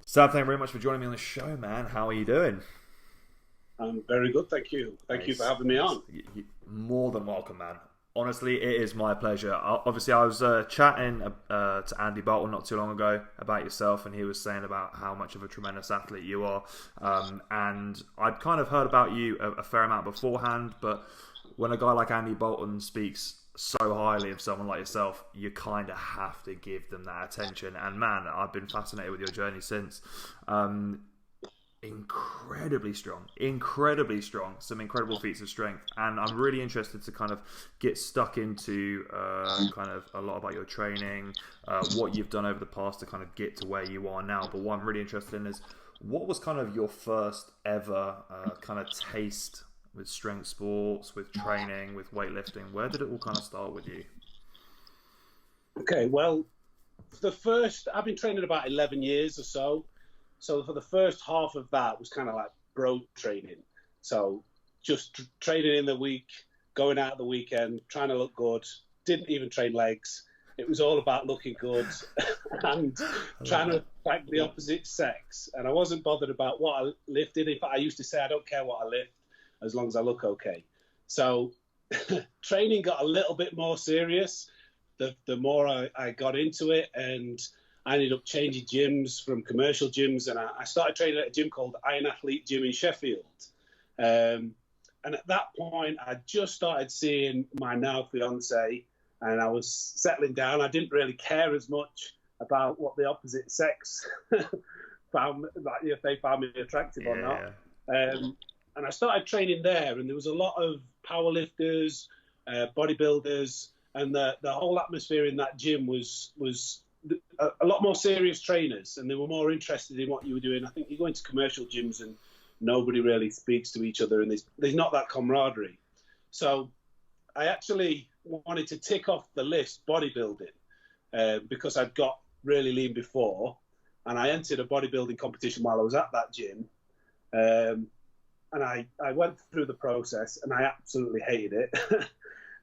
Sam, thank you very much for joining me on the show, man. How are you doing? I'm very good, thank you. Thank you for Nice, having me nice. on. More than welcome, man. Honestly, it is my pleasure. Obviously, I was chatting to Andy Bolton not too long ago about yourself, and he was saying about how much of a tremendous athlete you are. And I'd kind of heard about you a fair amount beforehand, but when a guy like Andy Bolton speaks so highly of someone like yourself, you kind of have to give them that attention. And man, I've been fascinated with your journey since. Um, incredibly strong, some incredible feats of strength, and I'm really interested to kind of get stuck into kind of a lot about your training, what you've done over the past to kind of get to where you are now. But what I'm really interested in is what was kind of your first ever kind of taste with strength sports, with training, with weightlifting. Where did it all kind of start with you? Okay, well, I've been training about 11 years or so. So for the first half of that was kind of like bro training. So just training in the week, going out the weekend, trying to look good. Didn't even train legs. It was all about looking good and I love trying to that. attract the opposite sex. And I wasn't bothered about what I lifted. In fact, I used to say I don't care what I lift as long as I look okay. So training got a little bit more serious the more I got into it, and I ended up changing gyms from commercial gyms, and I started training at a gym called Iron Athlete Gym in Sheffield. Um, and at that point, I just started seeing my now fiance, and I was settling down. I didn't really care as much about what the opposite sex found, like if they found me attractive or not. Yeah, And I started training there, and there was a lot of powerlifters, bodybuilders, and the whole atmosphere in that gym was a lot more serious trainers, and they were more interested in what you were doing. I think you go into commercial gyms and nobody really speaks to each other, and there's not that camaraderie. So I actually wanted to tick off the list bodybuilding because I'd got really lean before, and I entered a bodybuilding competition while I was at that gym. And I went through the process, and I absolutely hated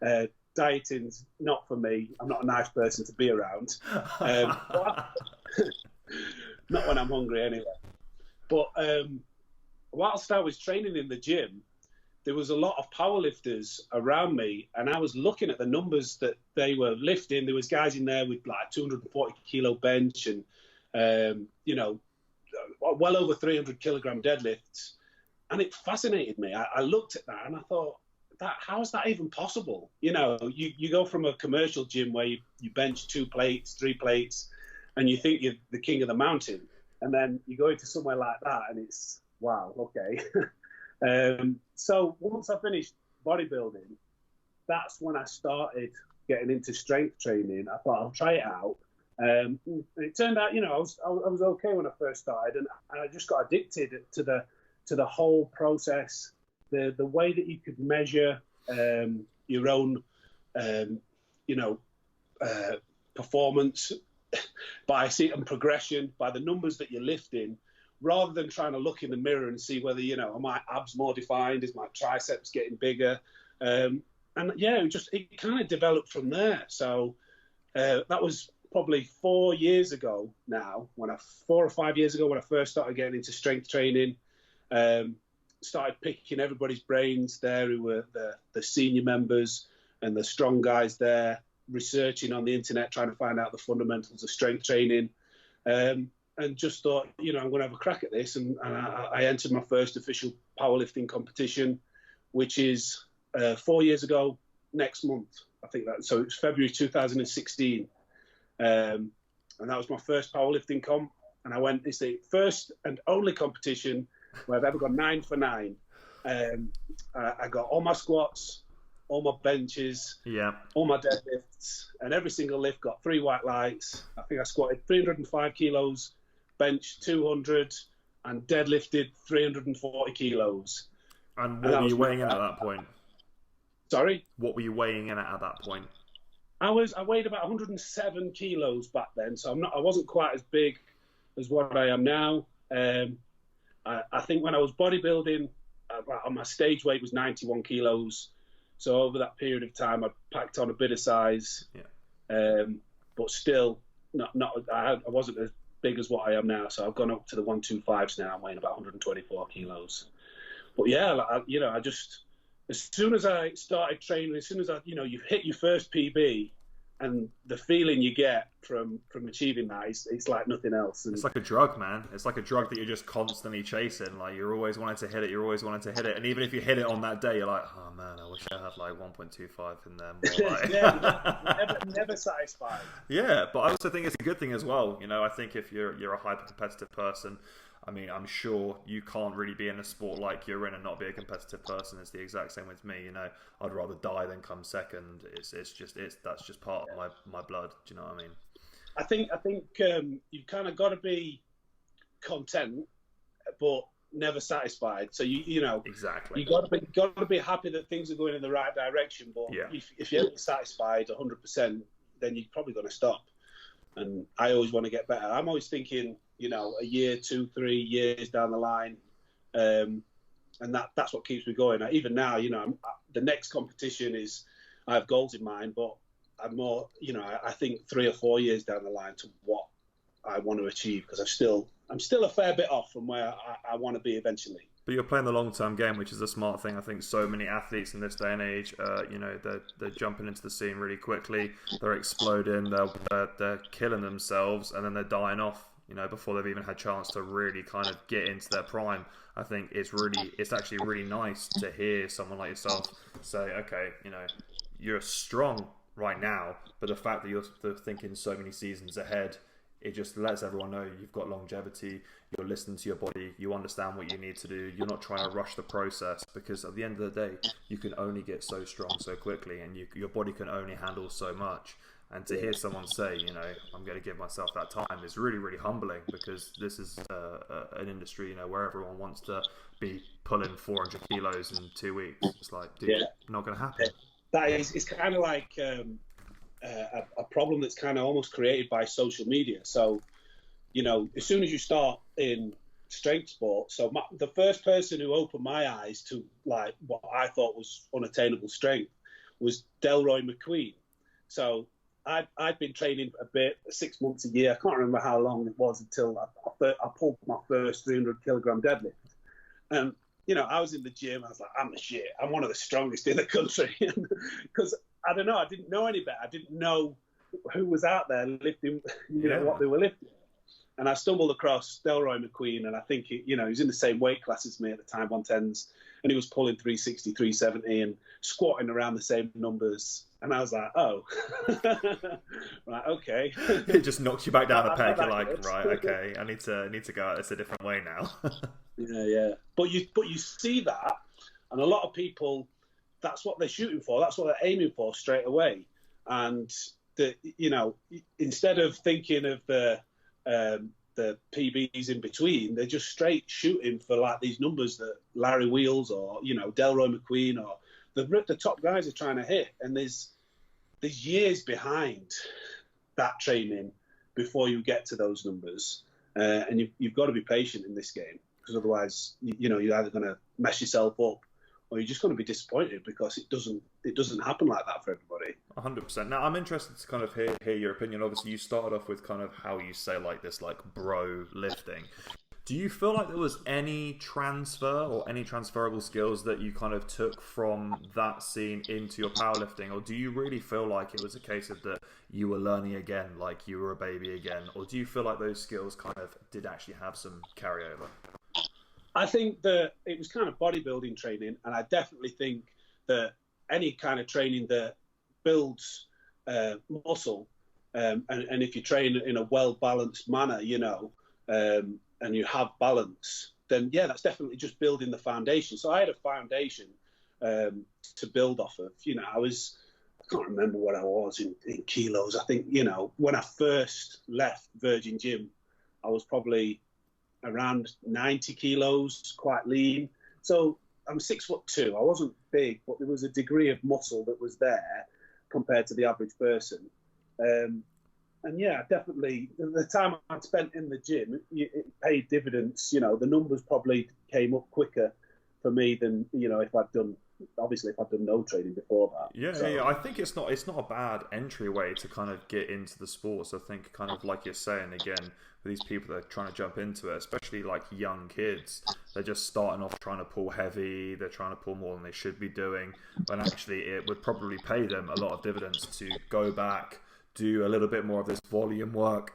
it. Dieting's not for me. I'm not a nice person to be around. yeah. Not when I'm hungry anyway. But whilst I was training in the gym, there was a lot of powerlifters around me, and I was looking at the numbers that they were lifting. There was guys in there with like 240 kilo bench and, well over 300 kilogram deadlifts. And it fascinated me. I looked at that and I thought, how is that even possible? You go from a commercial gym where you bench 2 plates, 3 plates, and you think you're the king of the mountain. And then you go into somewhere like that and it's, wow, okay. So once I finished bodybuilding, that's when I started getting into strength training. I thought I'll try it out. And it turned out, I was okay when I first started, and I just got addicted to the whole process, the way that you could measure your own, um, you know, performance by seeing progression, by the numbers that you're lifting, rather than trying to look in the mirror and see whether, are my abs more defined? Is my triceps getting bigger? And yeah, it kind of developed from there. So that was probably 4 years ago now, 4 or 5 years ago, when I first started getting into strength training. Started picking everybody's brains there who were the senior members and the strong guys there, researching on the internet, trying to find out the fundamentals of strength training. And just thought, I'm going to have a crack at this. And I entered my first official powerlifting competition, which is 4 years ago next month. I think that. So it's February 2016. And that was my first powerlifting comp. And it's the first and only competition where I've ever gone 9 for 9. I got all my squats, all my benches, Yeah. all my deadlifts, and every single lift got 3 white lights. I think I squatted 305 kilos, benched 200, and deadlifted 340 kilos. And And what that were you was weighing in at that point? sorry. What were you weighing in at that point? I weighed about 107 kilos back then, so I wasn't quite as big as what I am now. I think when I was bodybuilding, my stage weight was 91 kilos. So over that period of time, I packed on a bit of size, Yeah. but still not. I wasn't as big as what I am now. So I've gone up to the 125s now. I'm weighing about 124 kilos. But yeah, I just, as soon as I started training, as soon as you hit your first PB, and the feeling you get from achieving that, it's like nothing else. And it's like a drug, man. It's like a drug that you're just constantly chasing. Like, you're always wanting to hit it. You're always wanting to hit it. And even if you hit it on that day, you're like, oh man, I wish I had like 1.25 in there. More like... yeah, never satisfied. Yeah, but I also think it's a good thing as well. You know, I think if you're a hyper competitive person, I mean, I'm sure you can't really be in a sport like you're in and not be a competitive person. It's the exact same with me. You know, I'd rather die than come second. That's just part of my blood. Do you know what I mean? I think you've kind of got to be content, but never satisfied. So you know exactly. You got to be happy that things are going in the right direction. But yeah. if you're satisfied 100%, then you're probably going to stop. And I always want to get better. I'm always thinking, you know, a year, 2, 3 years down the line, and that's what keeps me going. Even now, you know, the next competition is, I have goals in mind, but I'm more, you know, I think 3 or 4 years down the line to what I want to achieve, because I'm still a fair bit off from where I want to be eventually. But you're playing the long-term game, which is a smart thing. I think so many athletes in this day and age, you know, they're jumping into the scene really quickly. They're exploding. They're killing themselves, and then they're dying off, you know, before they've even had a chance to really kind of get into their prime. I think it's actually really nice to hear someone like yourself say, okay, you know, you're strong right now, but the fact that you're thinking so many seasons ahead, it just lets everyone know you've got longevity, you're listening to your body, you understand what you need to do, you're not trying to rush the process, because at the end of the day, you can only get so strong so quickly, and your body can only handle so much. And to hear someone say, you know, I'm going to give myself that time is really, really humbling, because this is an industry, you know, where everyone wants to be pulling 400 kilos in 2 weeks. It's like, dude, not going to happen. It's kind of like a problem that's kind of almost created by social media. So, you know, as soon as you start in strength sport, so the first person who opened my eyes to like what I thought was unattainable strength was Delroy McQueen. So I'd been training a bit, 6 months a year. I can't remember how long it was until I pulled my first 300 kilogram deadlift. And, you know, I was in the gym. I was like, I'm the shit. I'm one of the strongest in the country. Because, I don't know, I didn't know any better. I didn't know who was out there lifting, you know, what they were lifting. And I stumbled across Delroy McQueen, and I think, he was in the same weight class as me at the time, 110s, and he was pulling 360, 370 and squatting around the same numbers. And I was like, oh, right, okay. It just knocks you back down the peg. You're like, right, okay, I need to go at this a different way now. Yeah. But you see that, and a lot of people, that's what they're shooting for. That's what they're aiming for straight away. And instead of thinking of the PBs in between, they're just straight shooting for like these numbers that Larry Wheels or, you know, Delroy McQueen or the top guys are trying to hit. And there's years behind that training before you get to those numbers. And you've got to be patient in this game, because otherwise, you're either going to mess yourself up, or you're just going to be disappointed, because it doesn't happen like that for everybody. 100%. Now, I'm interested to kind of hear your opinion. Obviously, you started off with kind of how you say like this, like bro lifting. Do you feel like there was any transfer or any transferable skills that you kind of took from that scene into your powerlifting? Or do you really feel like it was a case of that you were learning again, like you were a baby again? Or do you feel like those skills kind of did actually have some carryover? I think that it was kind of bodybuilding training, and I definitely think that any kind of training that builds muscle, and if you train in a well-balanced manner, and you have balance, then yeah, that's definitely just building the foundation. So I had a foundation to build off of. I can't remember what I was in kilos. I think, when I first left Virgin Gym, I was probably around 90 kilos, quite lean. So I'm 6'2". I wasn't big, but there was a degree of muscle that was there compared to the average person. And yeah, definitely the time I spent in the gym, it paid dividends. The numbers probably came up quicker for me than, if I'd done obviously if I'd done no training before that. Yeah, So, yeah. I think it's not a bad entryway to kind of get into the sports. I think kind of like you're saying again, with these people that are trying to jump into it, especially like young kids, they're just starting off trying to pull heavy, they're trying to pull more than they should be doing, when actually it would probably pay them a lot of dividends to go back, do a little bit more of this volume work,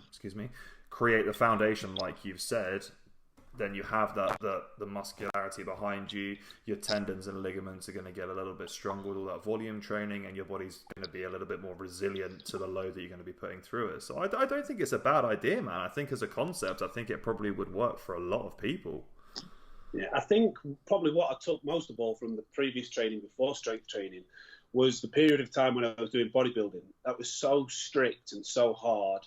excuse me, create the foundation like you've said. Then you have the muscularity behind you. Your tendons and ligaments are going to get a little bit stronger with all that volume training, and your body's going to be a little bit more resilient to the load that you're going to be putting through it. So I don't think it's a bad idea, man. I think as a concept, I think it probably would work for a lot of people. Yeah, I think probably what I took most of all from the previous training before strength training was the period of time when I was doing bodybuilding. That was so strict and so hard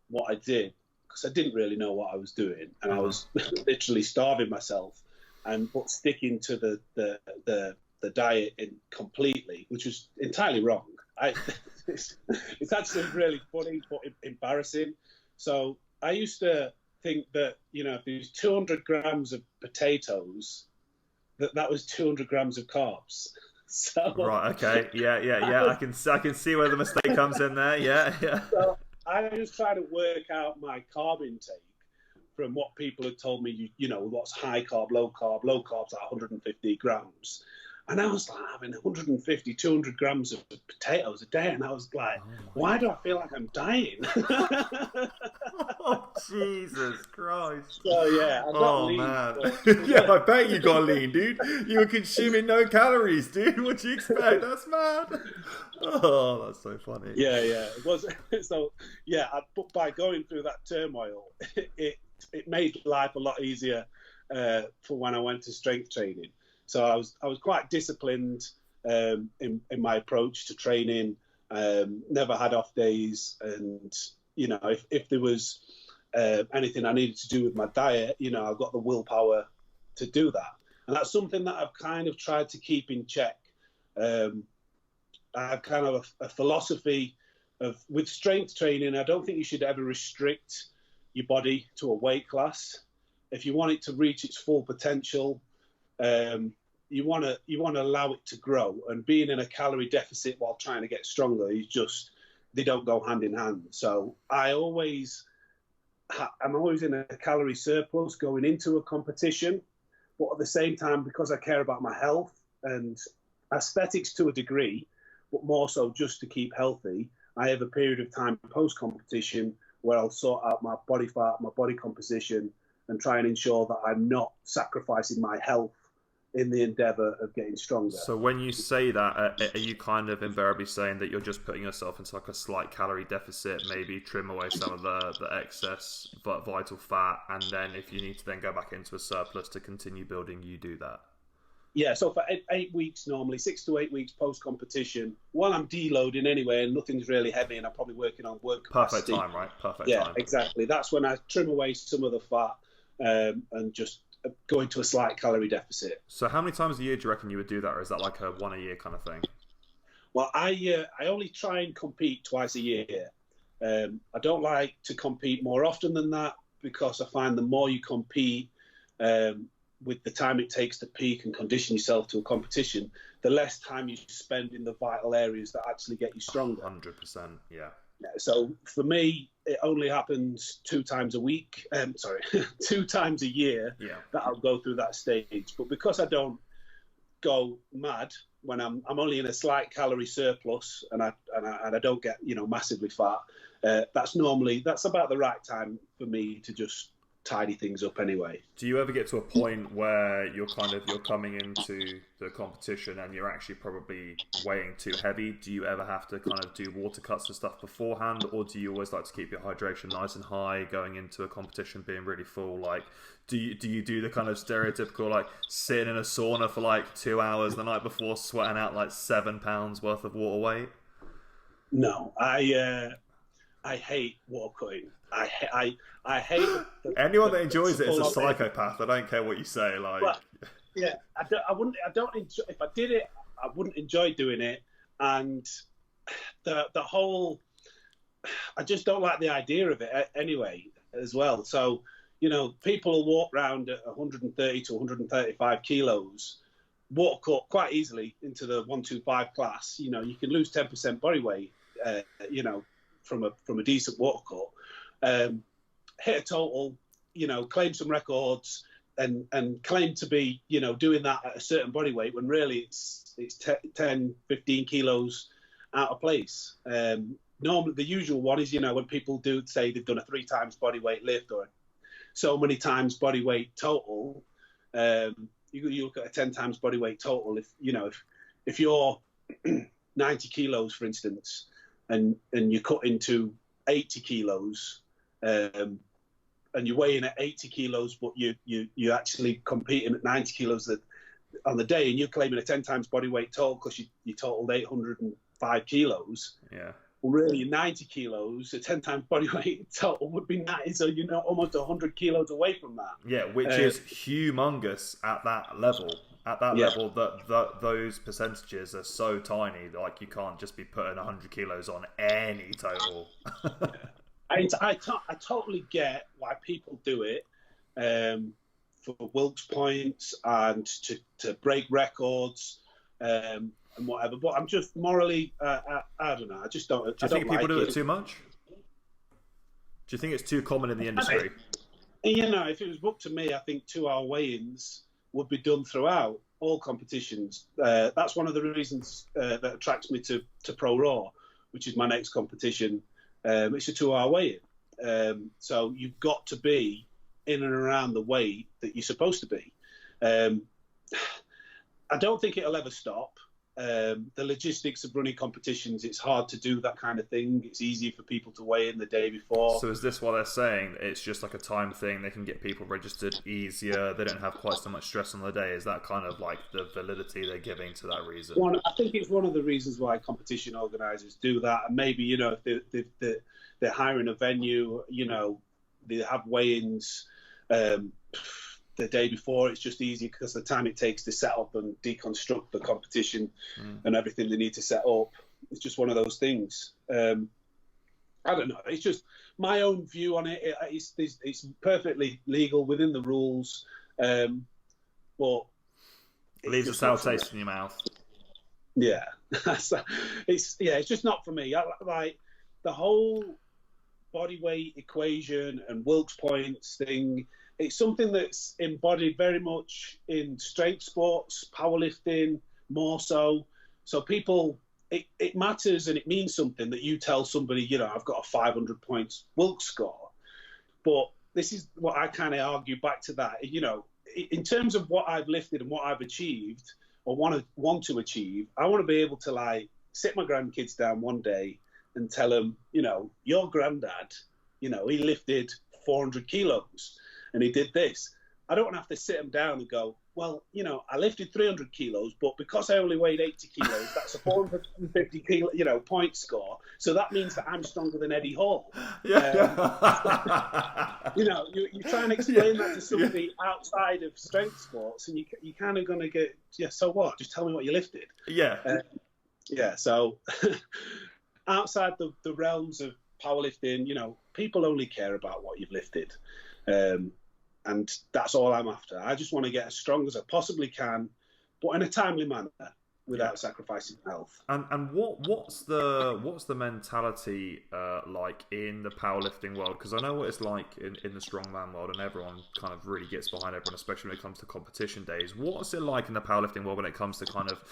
what I did, because I didn't really know what I was doing, and I was literally starving myself, but sticking to the diet completely, which was entirely wrong. It's actually really funny but embarrassing. So I used to think that, you know, if there's 200 grams of potatoes, that was 200 grams of carbs. So, right. Okay. Yeah. I can see where the mistake comes in there. Yeah. So I was trying to work out my carb intake from what people had told me, you know, what's high carb, low carb. Low carb's at 150 grams. And I was like having 150, 200 grams of potatoes a day. And I was like, why do I feel like I'm dying? Oh, Jesus Christ. So, yeah, I got lean. Man. Yeah, I bet you got lean, dude. You were consuming no calories, dude. What do you expect? That's mad. Oh, that's so funny. Yeah. It was. So, yeah, but by going through that turmoil, it made life a lot easier for when I went to strength training. So I was quite disciplined in my approach to training. Never had off days, and you know, if there was anything I needed to do with my diet, you know, I've got the willpower to do that, and that's something that I've kind of tried to keep in check. I have kind of a philosophy of, with strength training, I don't think you should ever restrict your body to a weight class. If you want it to reach its full potential, you want to allow it to grow, and being in a calorie deficit while trying to get stronger is just, they don't go hand in hand. So I'm always in a calorie surplus going into a competition, but at the same time, because I care about my health and aesthetics to a degree, but more so just to keep healthy, I have a period of time post competition where I'll sort out my body fat, my body composition, and try and ensure that I'm not sacrificing my health in the endeavour of getting stronger. So when you say that, are you kind of invariably saying that you're just putting yourself into like a slight calorie deficit, maybe trim away some of the excess vital fat, and then if you need to then go back into a surplus to continue building, you do that? Yeah, so for 8 weeks normally, 6 to 8 weeks post-competition, while I'm deloading anyway and nothing's really heavy and I'm probably working on work capacity. Perfect time, right? Perfect time. Yeah, exactly. That's when I trim away some of the fat and just go into a slight calorie deficit. So how many times a year do you reckon you would do that, or is that like a one a year kind of thing? Well, I only try and compete twice a year. I don't like to compete more often than that, because I find the more you compete, with the time it takes to peak and condition yourself to a competition, the less time you spend in the vital areas that actually get you stronger. 100%, yeah. So for me, it only happens 2 times a week. 2 times a year that I'll go through that stage. But because I don't go mad when I'm only in a slight calorie surplus and I don't get, you know, massively fat, that's about the right time for me to just tidy things up anyway. Do you ever get to a point where you're coming into the competition and you're actually probably weighing too heavy? Do you ever have to kind of do water cuts and stuff beforehand, or do you always like to keep your hydration nice and high going into a competition being really full? Like, do you do the kind of stereotypical like sitting in a sauna for like 2 hours the night before, sweating out like 7 pounds worth of water weight? No, I hate water cutting. I hate anyone that enjoys it is a psychopath. I don't care what you say. Like, well, yeah, I don't enjoy. If I did it, I wouldn't enjoy doing it, and the whole, I just don't like the idea of it anyway as well. So, you know, people will walk around at 130 to 135 kilos water cut quite easily into the 125 class. You know, you can lose 10% body weight, you know, from a decent water cut. Hit a total, you know, claim some records, and claim to be, you know, doing that at a certain body weight when really it's 10, 15 kilos out of place. Normally, the usual one is, you know, when people do say they've done a 3 times body weight lift or so many times body weight total, you look at a 10 times body weight total. If, you know, if you're 90 kilos, for instance, and you cut into 80 kilos, and you're weighing at 80 kilos, but you're actually competing at 90 kilos on the day, and you're claiming a 10 times body weight total because you totaled 805 kilos. Yeah. Well, really, 90 kilos, a 10 times body weight total would be 90, so you're not almost 100 kilos away from that. Yeah, which is humongous at that level. At that level, that those percentages are so tiny, like you can't just be putting 100 kilos on any total. I totally get why people do it, for Wilks points and to break records, and whatever. But I'm just morally, I don't know. I just don't. Do you think people do it too much? Do you think it's too common in the industry? You know, if it was up to me, I think 2-hour weigh-ins would be done throughout all competitions. That's one of the reasons that attracts me to Pro Raw, which is my next competition. It's a 2-hour weigh-in. So you've got to be in and around the weight that you're supposed to be. I don't think it'll ever stop. The logistics of running competitions, it's hard to do that kind of thing. It's easier for people to weigh in the day before. So is this what they're saying? It's just like a time thing. They can get people registered easier. They don't have quite so much stress on the day. Is that kind of like the validity they're giving to that reason? I think it's one of the reasons why competition organisers do that. And maybe, you know, if they're hiring a venue, you know, they have weigh-ins the day before. It's just easier because the time it takes to set up and deconstruct the competition and everything they need to set up. It's just one of those things. I don't know. It's just my own view on it. It's perfectly legal within the rules, but leaves a sour taste in your mouth. Yeah, it's just not for me. I like the whole body weight equation and Wilks points thing. It's something that's embodied very much in strength sports, powerlifting, more so. So people, it matters and it means something that you tell somebody, you know, I've got a 500 points Wilks score. But this is what I kind of argue back to that. You know, in terms of what I've lifted and what I've achieved or want to achieve, I want to be able to like sit my grandkids down one day and tell them, you know, your granddad, you know, he lifted 400 kilos. And he did this. I don't want to have to sit him down and go, well, you know, I lifted 300 kilos, but because I only weighed 80 kilos, that's a 450 kilo, you know, point score. So that means that I'm stronger than Eddie Hall. Yeah. You know, you try and explain that to somebody outside of strength sports, and you kind of going to get, so what? Just tell me what you lifted. Yeah. So outside the realms of powerlifting, you know, people only care about what you've lifted. And that's all I'm after. I just want to get as strong as I possibly can, but in a timely manner, without sacrificing health. And what's the mentality like in the powerlifting world? Because I know what it's like in the strongman world, and everyone kind of really gets behind everyone, especially when it comes to competition days. What's it like in the powerlifting world when it comes to kind of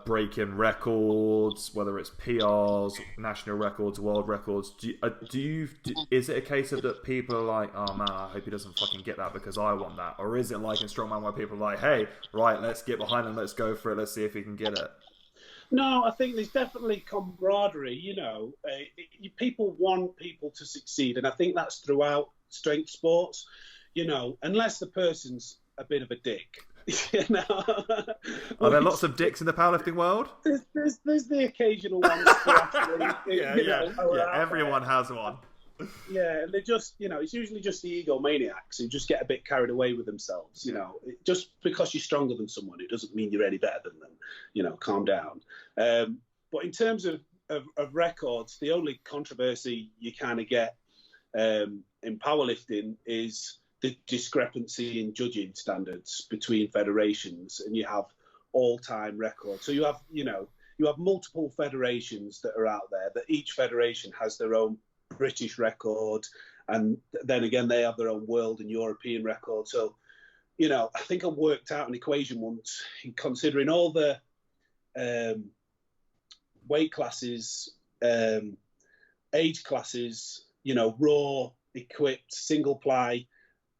breaking records, whether it's PRs, national records, world records? Is it a case of that people are like, oh man, I hope he doesn't fucking get that because I want that? Or is it like in strongman where people are like, hey, right, let's get behind him, let's go for it, let's see if he can get it? No, I think there's definitely camaraderie, you know. People want people to succeed, and I think that's throughout strength sports, you know, unless the person's a bit of a dick. You know? Are there lots of dicks in the powerlifting world? There's the occasional ones. Everyone has one. Yeah, and they just, you know, it's usually just the egomaniacs who just get a bit carried away with themselves. You know, just because you're stronger than someone, it doesn't mean you're any better than them. You know, calm down. But in terms of records, the only controversy you kind of get in powerlifting is the discrepancy in judging standards between federations, and you have all-time record. So you have, you have multiple federations that are out there, that each federation has their own British record, and then again they have their own world and European record. So, I think I worked out an equation once, considering all the weight classes, age classes, raw, equipped, single ply,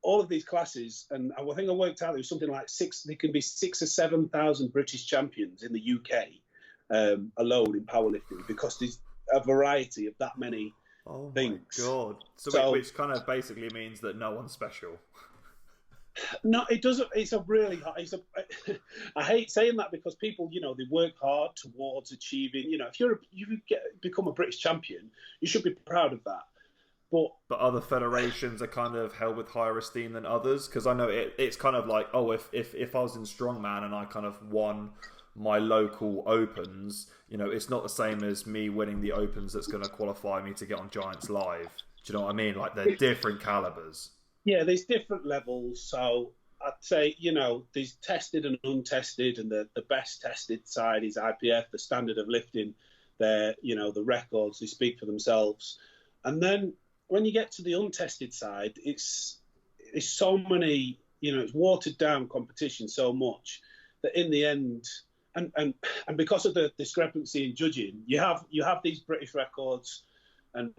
all of these classes, and I think I worked out there was something like there can be 6,000 or 7,000 British champions in the UK alone in powerlifting, because there's a variety of that many things. Oh my God. So which kind of basically means that no one's special. No, it doesn't. It's a really. I hate saying that, because people, they work hard towards achieving. If you become a British champion, you should be proud of that. But other federations are kind of held with higher esteem than others, because I know it's kind of like, if I was in strongman and I kind of won my local opens, it's not the same as me winning the opens that's going to qualify me to get on Giants Live. Do you know what I mean? Like, they're different calibers. Yeah, there's different levels. So I'd say, there's tested and untested, and the best tested side is IPF, the standard of lifting. The records, they speak for themselves. And then when you get to the untested side, it's so many, it's watered down competition so much that in the end, and because of the discrepancy in judging, you have these British records and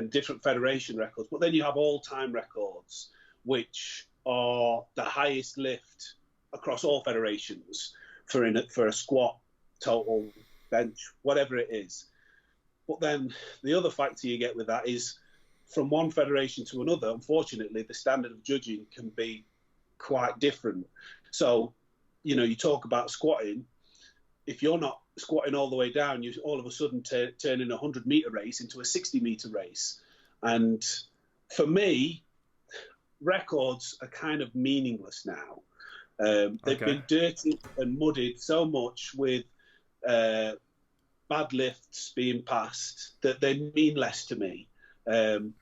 different federation records, but then you have all-time records, which are the highest lift across all federations for a squat, total, bench, whatever it is. But then the other factor you get with that is, from one federation to another, unfortunately, the standard of judging can be quite different. So, you talk about squatting. If you're not squatting all the way down, you all of a sudden turn in a 100-meter race into a 60-meter race. And for me, records are kind of meaningless now. They've been dirtied and muddied so much with bad lifts being passed that they mean less to me. And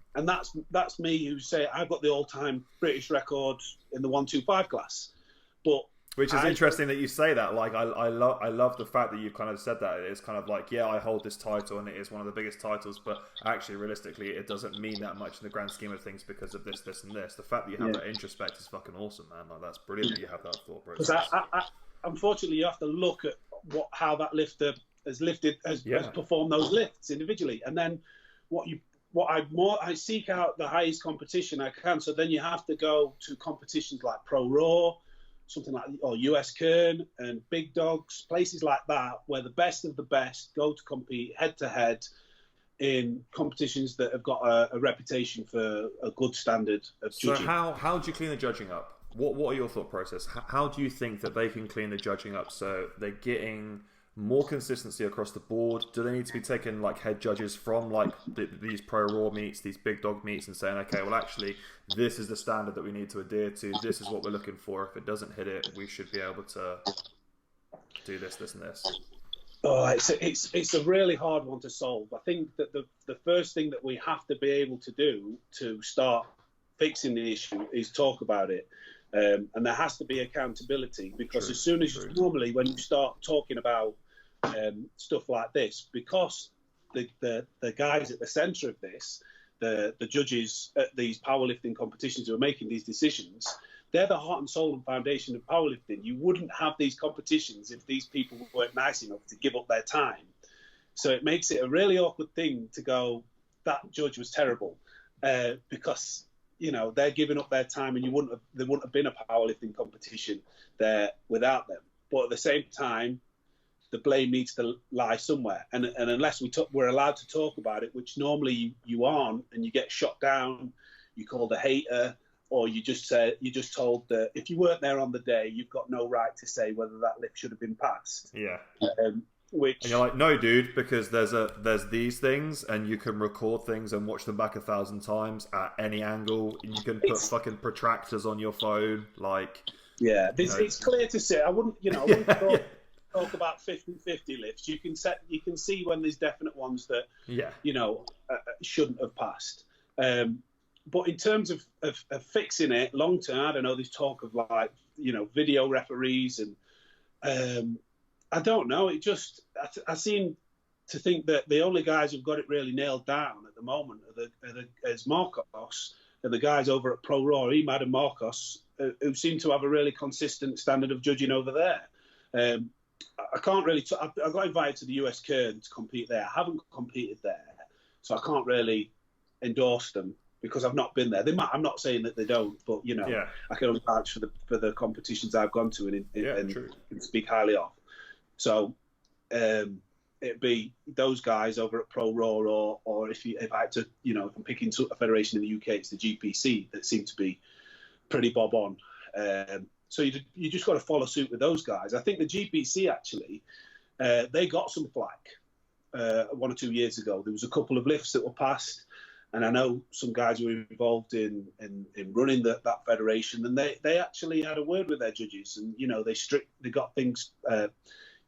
that's me, who say I've got the all-time British record in the 125 class. Which is interesting that you say that. Like, I love the fact that you kind of said that. It's kind of like, yeah, I hold this title and it is one of the biggest titles, but actually, realistically, it doesn't mean that much in the grand scheme of things because of this, this, and this. The fact that you have that introspect is fucking awesome, man. Like, that's brilliant that you have that thought process. Unfortunately, you have to look at how that lifter has performed those lifts individually, and then I seek out the highest competition I can. So then you have to go to competitions like Pro Raw, something like, or US Kern and Big Dogs, places like that, where the best of the best go to compete head to head in competitions that have got a reputation for a good standard of judging. So how do you clean the judging up? What are your thought process? How do you think that they can clean the judging up so they're getting more consistency across the board? Do they need to be taking like head judges from like these Pro Raw meets, these Big Dog meets, and saying, okay, well, actually, this is the standard that we need to adhere to. This is what we're looking for. If it doesn't hit it, we should be able to do this, this, and this. Oh, it's a really hard one to solve. I think that the first thing that we have to be able to do to start fixing the issue is talk about it. And there has to be accountability, because as soon as normally when you start talking about stuff like this, because the guys at the centre of this, the judges at these powerlifting competitions who are making these decisions, they're the heart and soul and foundation of powerlifting. You wouldn't have these competitions if these people weren't nice enough to give up their time. So it makes it a really awkward thing to go, that judge was terrible, because they're giving up their time, and there wouldn't have been a powerlifting competition there without them. But at the same time, the blame needs to lie somewhere, and unless we're allowed to talk about it, which normally you aren't, and you get shot down, you called a hater, or you just told that if you weren't there on the day, you've got no right to say whether that lift should have been passed. Yeah. And you're like, no, dude, because there's these things, and you can record things and watch them back 1,000 times at any angle. And you can put fucking protractors on your phone, like. Yeah, it's clear to see. I wouldn't talk about 50-50 lifts. You can see when there's definite ones that shouldn't have passed. But in terms of fixing it long term, I don't know. There's talk of video referees and I don't know. I seem to think that the only guys who've got it really nailed down at the moment is Marcos and the guys over at Pro Raw, Emad and Marcos, who seem to have a really consistent standard of judging over there. I can't really. I got invited to the US Kern to compete there. I haven't competed there, so I can't really endorse them because I've not been there. They might. I'm not saying that they don't, but I can only vouch for the competitions I've gone to and speak highly of. So it'd be those guys over at Pro Raw, or if I had to, if I'm picking a federation in the UK, it's the GPC that seem to be pretty bob on. So you just got to follow suit with those guys. I think the GPC actually, they got some flack 1 or 2 years ago. There was a couple of lifts that were passed, and I know some guys who were involved in running that federation, and they actually had a word with their judges, and they got things,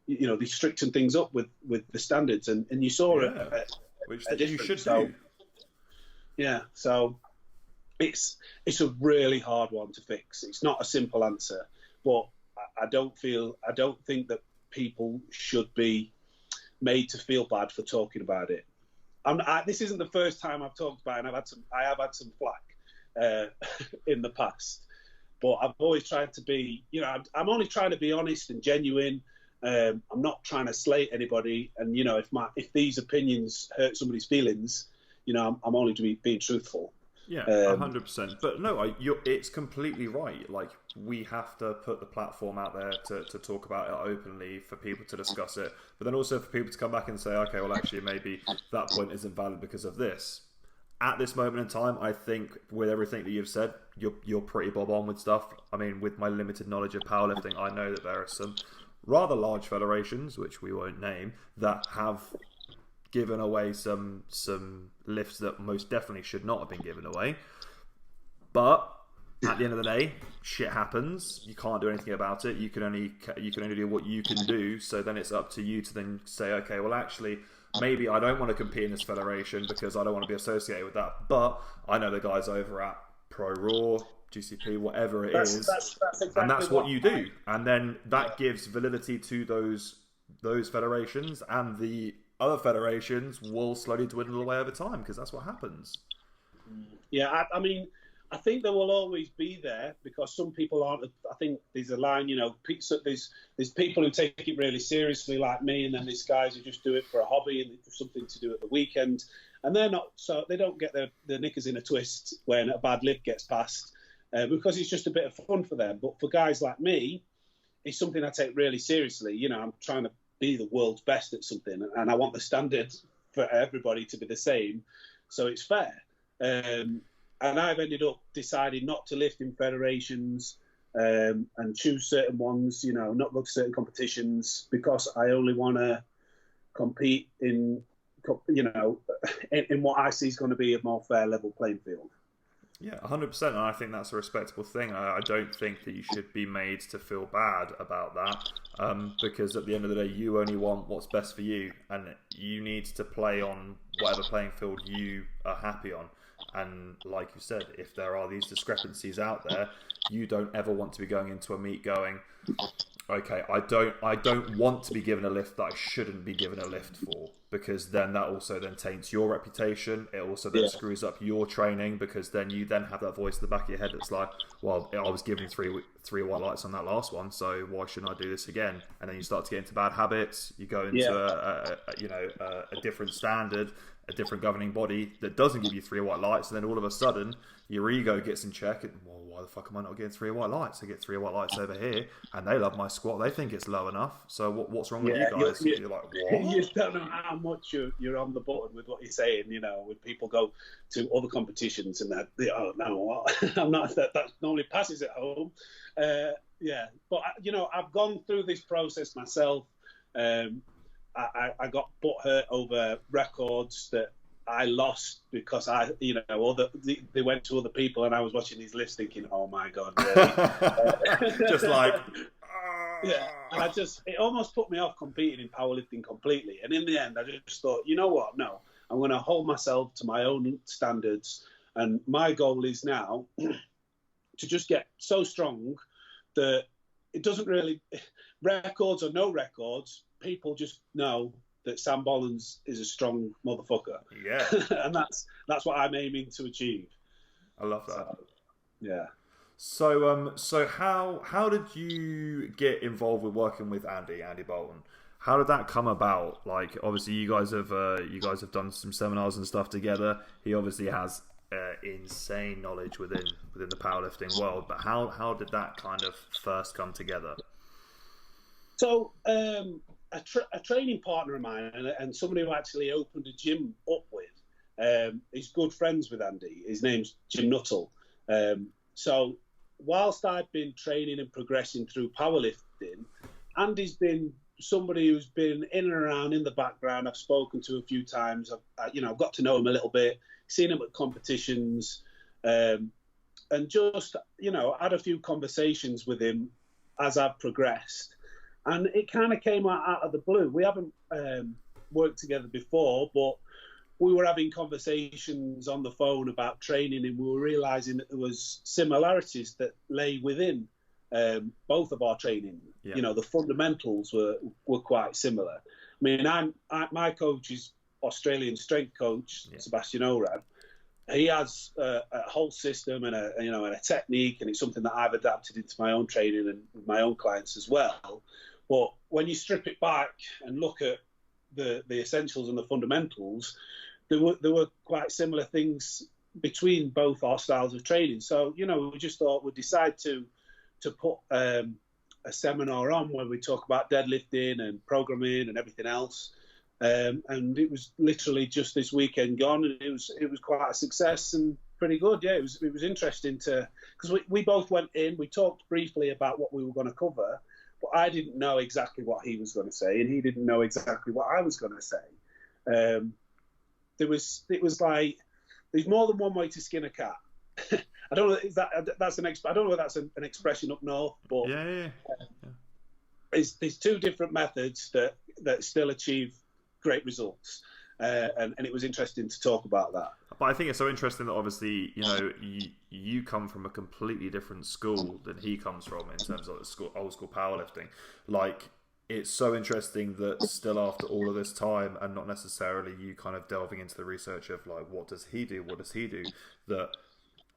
they strictened things up with the standards, and you saw which a you should do. Yeah, so it's a really hard one to fix. It's not a simple answer, but I don't think that people should be made to feel bad for talking about it. This isn't the first time I've talked about it, and I have had some flack in the past, but I've always tried to be, I'm only trying to be honest and genuine. I'm not trying to slate anybody, and if these opinions hurt somebody's feelings, I'm only being truthful. Yeah, 100%. But no, it's completely right. Like, we have to put the platform out there to talk about it openly, for people to discuss it, but then also for people to come back and say, okay, well, actually, maybe that point isn't valid because of this. At this moment in time, I think with everything that you've said, you're pretty bob on with stuff. I mean, with my limited knowledge of powerlifting, I know that there are some rather large federations, which we won't name, that have given away some lifts that most definitely should not have been given away. But at the end of the day, shit happens. You can't do anything about it. You can only do what you can do. So then it's up to you to then say, okay, well, actually, maybe I don't want to compete in this federation because I don't want to be associated with that. But I know the guys over at Pro Raw, GCP, whatever it is, that's exactly, and that's what you do. And then that gives validity to those federations, and the other federations will slowly dwindle away over time, because that's what happens. Yeah, I mean, I think there will always be there, because some people aren't. I think there's a line, there's people who take it really seriously, like me, and then there's guys who just do it for a hobby and it's something to do at the weekend, and they're not, so they don't get their knickers in a twist when a bad lift gets passed, because it's just a bit of fun for them. But for guys like me, it's something I take really seriously. I'm trying to be the world's best at something, and I want the standard for everybody to be the same, so it's fair. And I've ended up deciding not to lift in federations, and choose certain ones, not go to certain competitions, because I only want to compete in what I see is going to be a more fair, level playing field. Yeah, 100%, and I think that's a respectable thing. I don't think that you should be made to feel bad about that, because at the end of the day, you only want what's best for you, and you need to play on whatever playing field you are happy on. And like you said, if there are these discrepancies out there, you don't ever want to be going into a meet going, okay, I don't want to be given a lift that I shouldn't be given a lift for, because then that also then taints your reputation. It also then screws up your training, because then you then have that voice in the back of your head that's like, well, I was given three white lights on that last one, so why shouldn't I do this again? And then you start to get into bad habits. You go into a different standard, a different governing body that doesn't give you 3 white lights, and then all of a sudden your ego gets in check, and, well, why the fuck am I not getting 3 white lights? I get 3 white lights over here, and they love my squat. They think it's low enough. So what's wrong with you guys? You're like, what? You don't know how much you're on the button with what you're saying. When people go to other competitions and that, oh no, I'm not. That normally passes at home. But I've gone through this process myself. I got butthurt over records that I lost because they went to other people, and I was watching these lists thinking, oh my God, really? Just like, and it almost put me off competing in powerlifting completely. And in the end, I just thought, you know what? No, I'm going to hold myself to my own standards. And my goal is now to just get so strong that it doesn't really, records or no records, people just know that Sam Bollands is a strong motherfucker. Yeah. And that's what I'm aiming to achieve. I love that. So, yeah. So how did you get involved with working with Andy Bolton? How did that come about? Like, obviously you guys have done some seminars and stuff together. He obviously has insane knowledge within the powerlifting world, but how did that kind of first come together? So a training partner of mine and somebody who actually opened a gym up with, is good friends with Andy. His name's Jim Nuttall. So whilst I've been training and progressing through powerlifting, Andy's been somebody who's been in and around in the background. I've spoken to a few times. I've got to know him a little bit, seen him at competitions, and just, had a few conversations with him as I've progressed. And it kind of came out of the blue. We haven't worked together before, but we were having conversations on the phone about training, and we were realizing that there was similarities that lay within both of our training. Yeah. The fundamentals were quite similar. I mean, my coach is Australian strength coach, yeah, Sebastian Orab. He has a whole system and a technique, and it's something that I've adapted into my own training and with my own clients as well. But when you strip it back and look at the essentials and the fundamentals, there were quite similar things between both our styles of training. So, we just thought we'd decide to put a seminar on where we talk about deadlifting and programming and everything else. And it was literally just this weekend gone, and it was quite a success and pretty good. Yeah, it was interesting because we both went in, we talked briefly about what we were going to cover, but I didn't know exactly what he was going to say, and he didn't know exactly what I was going to say. It was like there's more than one way to skin a cat. I don't know if I don't know if that's an expression up north, but yeah. There's two different methods that still achieve great results, and it was interesting to talk about that. But I think it's so interesting that obviously you come from a completely different school than he comes from in terms of old school powerlifting. Like, it's so interesting that still after all of this time, and not necessarily you kind of delving into the research of like what does he do, that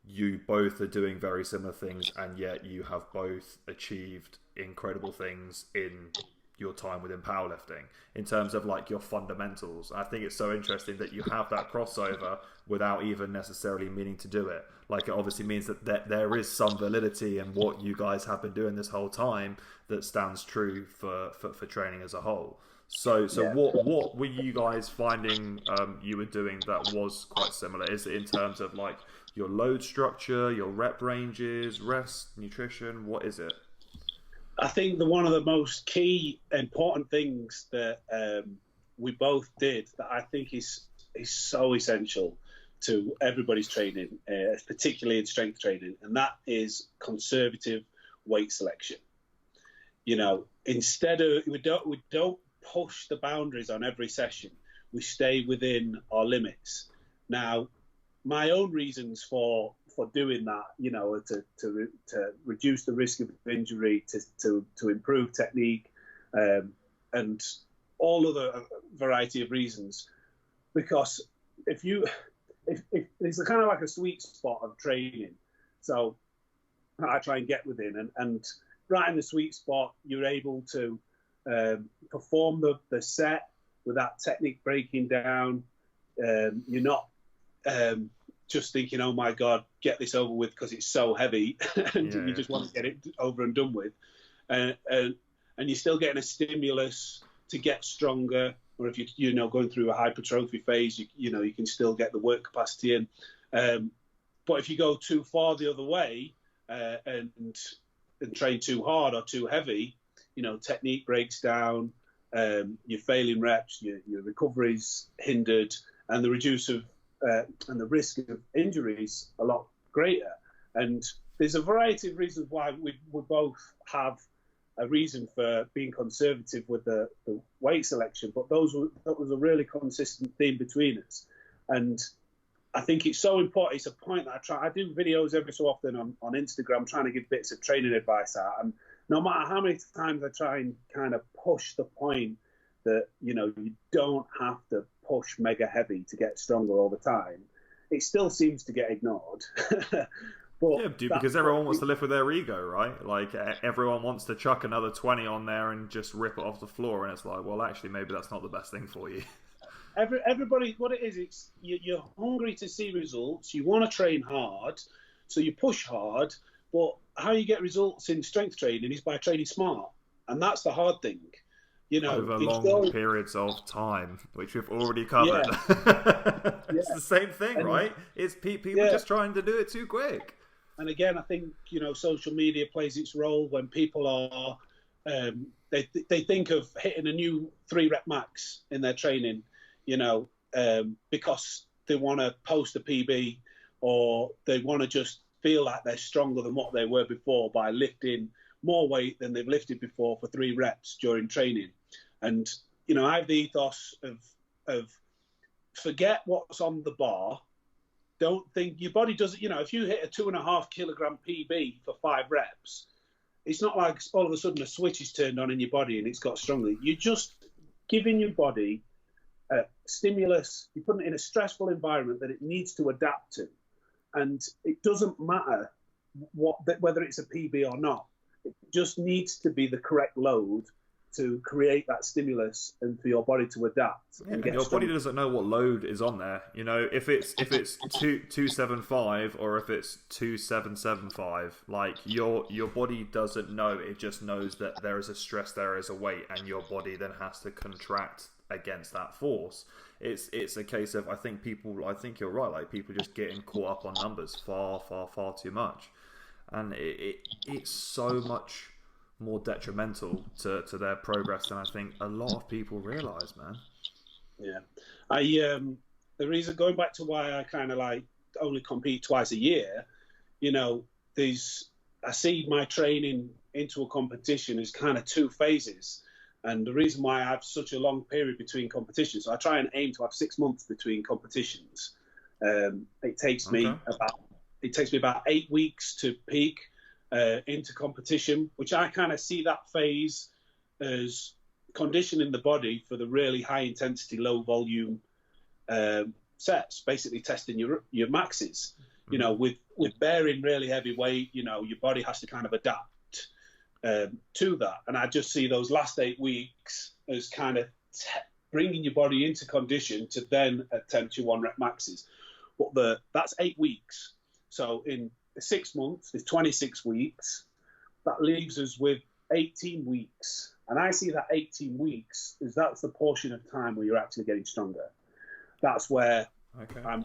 you both are doing very similar things, and yet you have both achieved incredible things in your time within powerlifting in terms of like your fundamentals. I think it's so interesting that you have that crossover without even necessarily meaning to do it. Like, it obviously means that there is some validity in what you guys have been doing this whole time that stands true for training as a whole. So yeah. What were you guys finding you were doing that was quite similar? Is it in terms of like your load structure, your rep ranges, rest, nutrition? What is it? I think one of the most key important things that we both did that I think is so essential to everybody's training, particularly in strength training, and that is conservative weight selection. Instead of we don't push the boundaries on every session. We stay within our limits. Now, my own reasons for doing that, to reduce the risk of injury, to improve technique, and all other variety of reasons. Because if it's a kind of like a sweet spot of training, so I try and get within, and right in the sweet spot, you're able to perform the set without technique breaking down. You're not just thinking, oh my God, get this over with because it's so heavy, and you just want to get it over and done with. And you're still getting a stimulus to get stronger, or if you're going through a hypertrophy phase, you can still get the work capacity in. But if you go too far the other way and train too hard or too heavy, technique breaks down, you're failing reps, your recovery's hindered, and the the risk of injuries a lot greater. And there's a variety of reasons why we both have a reason for being conservative with the weight selection, but that was a really consistent theme between us. And I think it's so important. It's a point that I do videos every so often on Instagram, trying to give bits of training advice out. no matter how many times I try and kind of push the point that, you know, you don't have to push mega heavy to get stronger all the time, it still seems to get ignored. But yeah, dude, because everyone wants to live with their ego, right? Like, everyone wants to chuck another 20 on there and just rip it off the floor, and it's like, well, actually, maybe that's not the best thing for you. Everybody, what it is, it's you're hungry to see results. You want to train hard, so you push hard. But how you get results in strength training is by training smart, and that's the hard thing. You know, Over long periods of time, which we've already covered. Yeah. It's the same thing, right? It's people just trying to do it too quick. And again, I think, you know, social media plays its role when people are they think of hitting a new 3-rep max in their training, you know, because they want to post a PB, or they want to just feel like they're stronger than what they were before by lifting more weight than they've lifted before for 3 reps during training. And, you know, I have the ethos of forget what's on the bar. Don't think your body doesn't, you know, if you hit a 2.5 kilogram PB for 5 reps, it's not like all of a sudden a switch is turned on in your body and it's got stronger. You're just giving your body a stimulus. You're putting it in a stressful environment that it needs to adapt to. And it doesn't matter whether it's a PB or not. It just needs to be the correct load to create that stimulus and for your body to adapt. Yeah, and your body doesn't know what load is on there. You know, if it's 275 or if it's 2775, like your body doesn't know. It just knows that there is a stress, there is a weight, and your body then has to contract against that force. It's a case of I think you're right. Like, people just getting caught up on numbers far too much, and it's so much more detrimental to their progress than I think a lot of people realise, man. Yeah. The reason, going back to why I kind of like only compete twice a year, you know, I see my training into a competition as kind of 2 phases. And the reason why I have such a long period between competitions, so I try and aim to have 6 months between competitions. It takes me about 8 weeks to peak into competition, which I kind of see that phase as conditioning the body for the really high intensity, low volume sets, basically testing your maxes. You know, with bearing really heavy weight, you know, your body has to kind of adapt to that. And I just see those last 8 weeks as kind of bringing your body into condition to then attempt your 1-rep maxes. But that's 8 weeks. So in 6 months, there's 26 weeks. That leaves us with 18 weeks. And I see that 18 weeks that's the portion of time where you're actually getting stronger. That's where I'm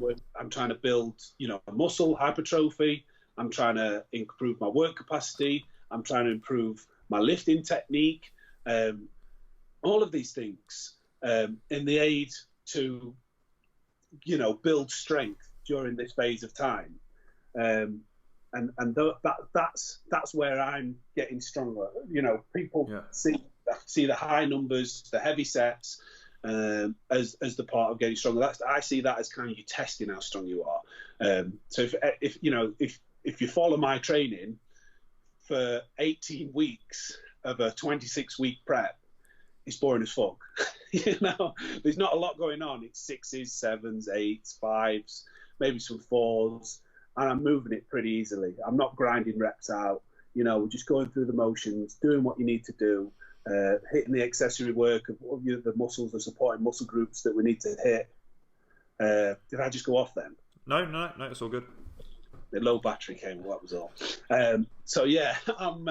trying to build, you know, muscle hypertrophy. I'm trying to improve my work capacity. I'm trying to improve my lifting technique. All of these things in the aid to, you know, build strength during this phase of time. That's where I'm getting stronger. You know, people see the high numbers, the heavy sets, as the part of getting stronger. I see that as kind of you testing how strong you are. So if you follow my training for 18 weeks of a 26-week prep, it's boring as fuck. You know, there's not a lot going on. It's 6s, 7s, 8s, 5s, maybe some 4s. And I'm moving it pretty easily. I'm not grinding reps out. You know, we're just going through the motions, doing what you need to do, hitting the accessory work of the muscles, the supporting muscle groups that we need to hit. Did I just go off then? No, it's all good. The low battery came, that was all. So yeah, I'm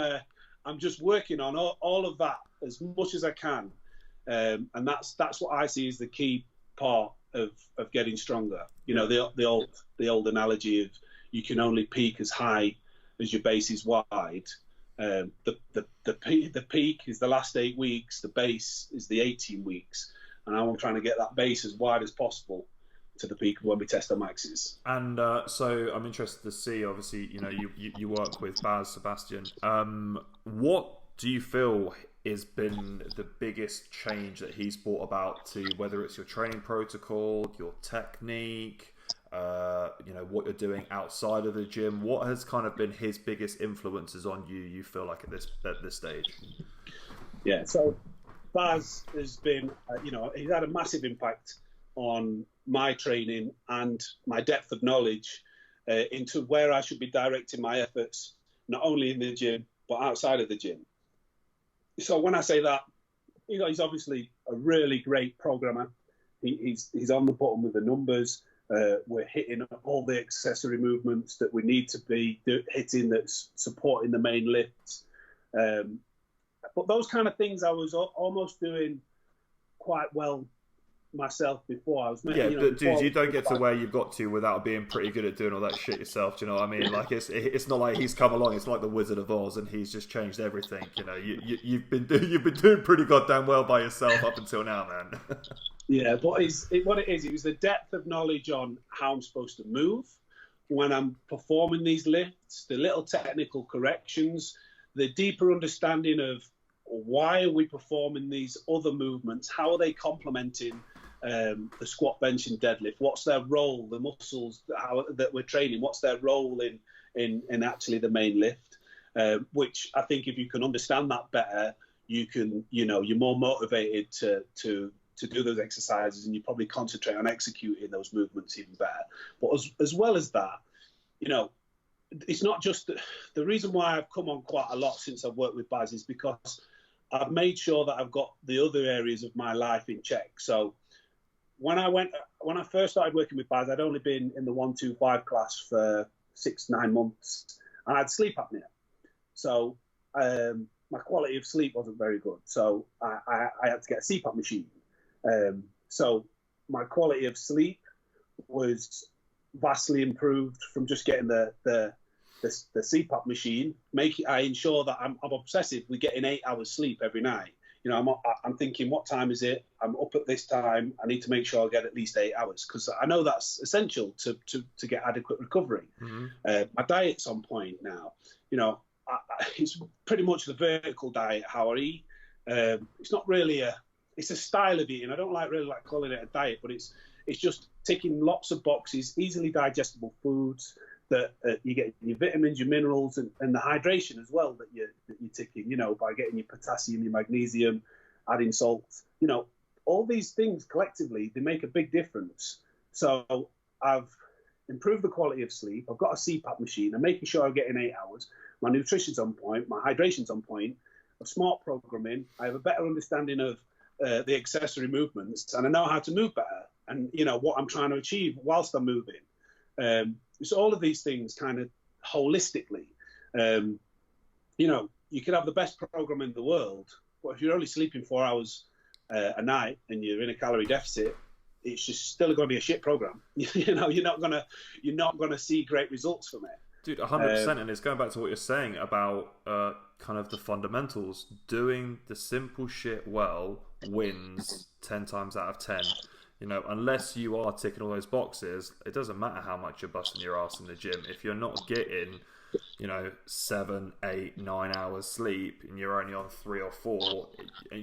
just working on all of that as much as I can, and that's what I see as the key part of getting stronger. You know, the old analogy of you can only peak as high as your base is wide. The peak is the last 8 weeks. The base is the 18 weeks, and I'm trying to get that base as wide as possible to the peak when we test our maxes. And so I'm interested to see, obviously, you know, you work with Sebastian. What do you feel has been the biggest change that he's brought about to, whether it's your training protocol, your technique, you know, what you're doing outside of the gym? What has kind of been his biggest influences on you? You feel like at this stage? Yeah, so Baz has been, he's had a massive impact on my training and my depth of knowledge into where I should be directing my efforts, not only in the gym but outside of the gym. So when I say that, he's obviously a really great programmer. He's on the button with the numbers. We're hitting all the accessory movements that we need to be hitting that's supporting the main lifts. But those kind of things I was almost doing quite well myself before. But dude, you don't get to where you've got to without being pretty good at doing all that shit yourself. Do you know what I mean? Like it's not like he's come along. It's like the Wizard of Oz, and he's just changed everything. You've been doing pretty goddamn well by yourself up until now, man. Yeah, but it was the depth of knowledge on how I'm supposed to move when I'm performing these lifts, the little technical corrections, the deeper understanding of why are we performing these other movements, how are they complementing the squat, bench, and deadlift? What's their role? The muscles that we're training, what's their role in actually the main lift? Which I think if you can understand that better, you're more motivated to do those exercises, and you probably concentrate on executing those movements even better. But as well as that, it's not just the reason why I've come on quite a lot since I've worked with Baz is because I've made sure that I've got the other areas of my life in check. So when I first started working with Baz, I'd only been in the 125 class for 6-9 months. I had sleep apnea. So my quality of sleep wasn't very good. So I had to get a CPAP machine. So my quality of sleep was vastly improved from just getting the CPAP machine. I ensure that I'm obsessive with getting 8 hours sleep every night. I'm thinking, what time is it? I'm up at this time. I need to make sure I get at least 8 hours because I know that's essential to get adequate recovery. Mm-hmm. My diet's on point now. It's pretty much the vertical diet, how I eat. It's not really it's a style of eating. I don't really like calling it a diet, but it's just ticking lots of boxes, easily digestible foods that you get your vitamins, your minerals, and the hydration as well that you're ticking, by getting your potassium, your magnesium, adding salt. All these things collectively, they make a big difference. So I've improved the quality of sleep. I've got a CPAP machine. I'm making sure I'm getting 8 hours. My nutrition's on point. My hydration's on point. I'm smart programming. I have a better understanding of the accessory movements, and I know how to move better and, what I'm trying to achieve whilst I'm moving. So all of these things kind of holistically, you could have the best program in the world, but if you're only sleeping 4 hours a night and you're in a calorie deficit, it's just still going to be a shit program. You're not gonna see great results from it. Dude, 100%, and it's going back to what you're saying about kind of the fundamentals. Doing the simple shit well wins 10 times out of 10. Unless you are ticking all those boxes, it doesn't matter how much you're busting your ass in the gym. If you're not getting, 7, 8, 9 hours sleep and you're only on 3 or 4,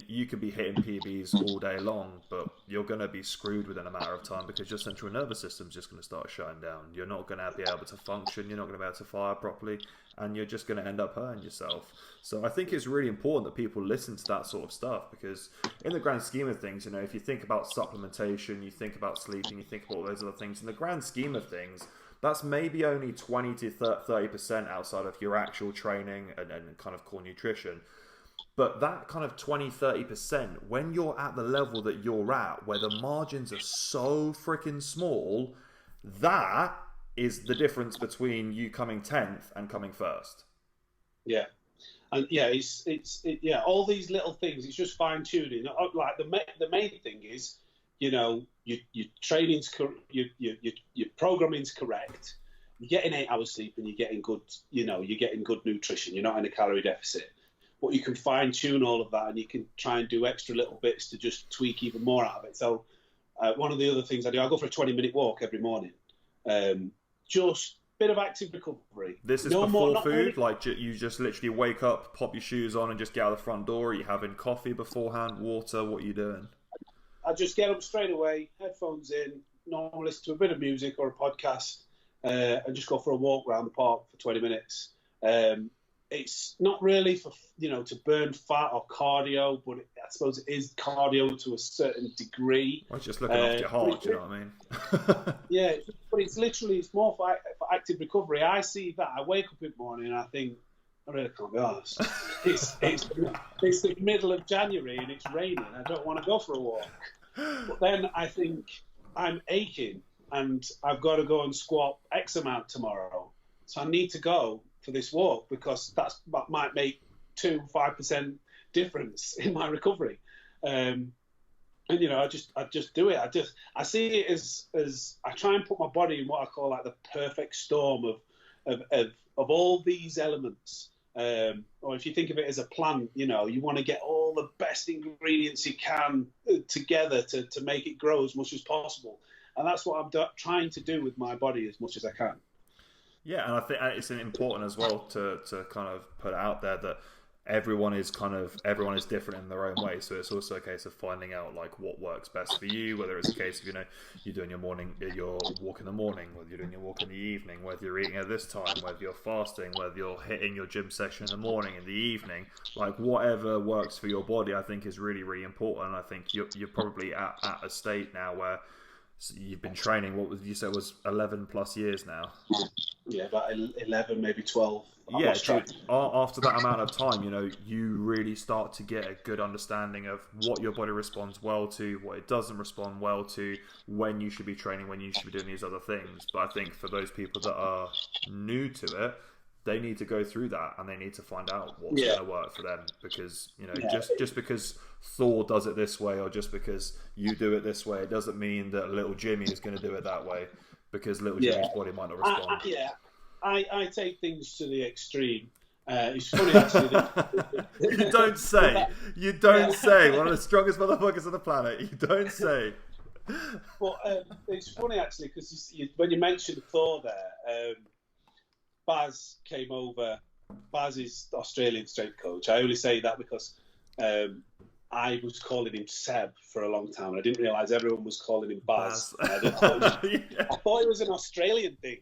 you could be hitting PBs all day long, but you're going to be screwed within a matter of time because your central nervous system's just going to start shutting down. You're not going to be able to function. You're not going to be able to fire properly, and you're just going to end up hurting yourself. So I think it's really important that people listen to that sort of stuff because in the grand scheme of things, if you think about supplementation, you think about sleeping, you think about all those other things, in the grand scheme of things, that's maybe only 20 to 30% outside of your actual training and kind of core nutrition. But that kind of 20, 30%, when you're at the level that you're at, where the margins are so freaking small, that is the difference between you coming 10th and coming first. Yeah. And yeah, all these little things, it's just fine tuning. Like the main thing is, your training's your programming's correct. You're getting 8 hours sleep and you're getting good nutrition. You're not in a calorie deficit, but you can fine tune all of that and you can try and do extra little bits to just tweak even more out of it. So one of the other things I do, I go for a 20-minute walk every morning. Just bit of active recovery. This is before food? Like you just literally wake up, pop your shoes on and just get out the front door? Are you having coffee beforehand, water? What are you doing? I just get up straight away, headphones in, normally listen to a bit of music or a podcast, and just go for a walk around the park for 20 minutes. It's not really for, to burn fat or cardio, but I suppose it is cardio to a certain degree. Well, it's just looking after your heart, do you know what I mean? Yeah, but it's more for active recovery. I see that. I wake up in the morning and I think, I really can't be arsed. It's the middle of January and it's raining. I don't want to go for a walk. But then I think I'm aching and I've got to go and squat X amount tomorrow. So I need to go for this walk because that might make 5% difference in my recovery. And I just do it. I see it as I try and put my body in what I call like the perfect storm of all these elements. Or if you think of it as a plant, you want to get all the best ingredients you can together to make it grow as much as possible. And that's what I'm trying to do with my body as much as I can. Yeah, and I think it's important as well to kind of put it out there that everyone is different in their own way. So it's also a case of finding out like what works best for you. Whether it's a case of you're doing your walk in the morning, whether you're doing your walk in the evening, whether you're eating at this time, whether you're fasting, whether you're hitting your gym session in the morning, in the evening, like whatever works for your body, I think is really, really important. And I think you're probably at a state now where you've been training. What you said was 11 plus years now. Yeah, about 11, maybe 12. Yeah, after that amount of time, you really start to get a good understanding of what your body responds well to, what it doesn't respond well to, when you should be training, when you should be doing these other things. But I think for those people that are new to it, they need to go through that and they need to find out what's going to work for them. Because just because Thor does it this way or just because you do it this way, it doesn't mean that little Jimmy is going to do it that way. Because little Jimmy's body might not respond. I take things to the extreme. It's funny actually. You don't say. You don't say. One of the strongest motherfuckers on the planet. You don't say. But it's funny actually because when you mentioned Thor there, Baz came over. Baz is the Australian strength coach. I only say that because I was calling him Seb for a long time. I didn't realise everyone was calling him Baz. I thought it was an Australian thing.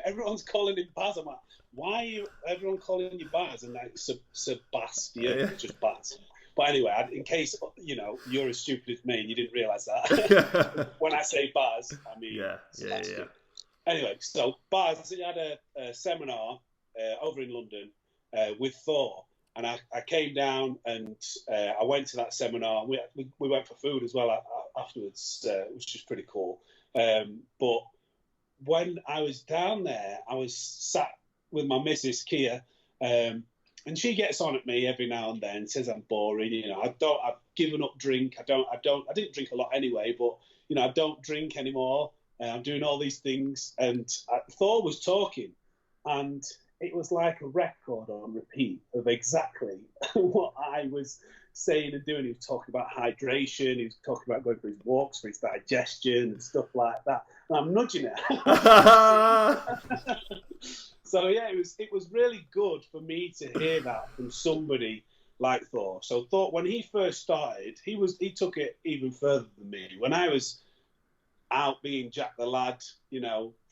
Everyone's calling him Baz. I'm like, why are everyone calling you Baz? And like Sebastian, just Baz. But anyway, in case you're as stupid as me and you didn't realise that, when I say Baz, I mean Sebastian. Yeah. Anyway, so Baz, he had a seminar over in London with Thor. And I came down and I went to that seminar. We went for food as well afterwards, which was pretty cool. But when I was down there, I was sat with my missus Kia, and she gets on at me every now and then, says I'm boring. I've given up drink. I didn't drink a lot anyway, but I don't drink anymore. I'm doing all these things, and Thor was talking, and it was like a record on repeat of exactly what I was saying and doing. He was talking about hydration. He was talking about going for his walks, for his digestion and stuff like that. And I'm nudging it. So yeah, it was really good for me to hear that from somebody like Thor. So Thor, when he first started, he took it even further than me. When I was out being Jack the Lad,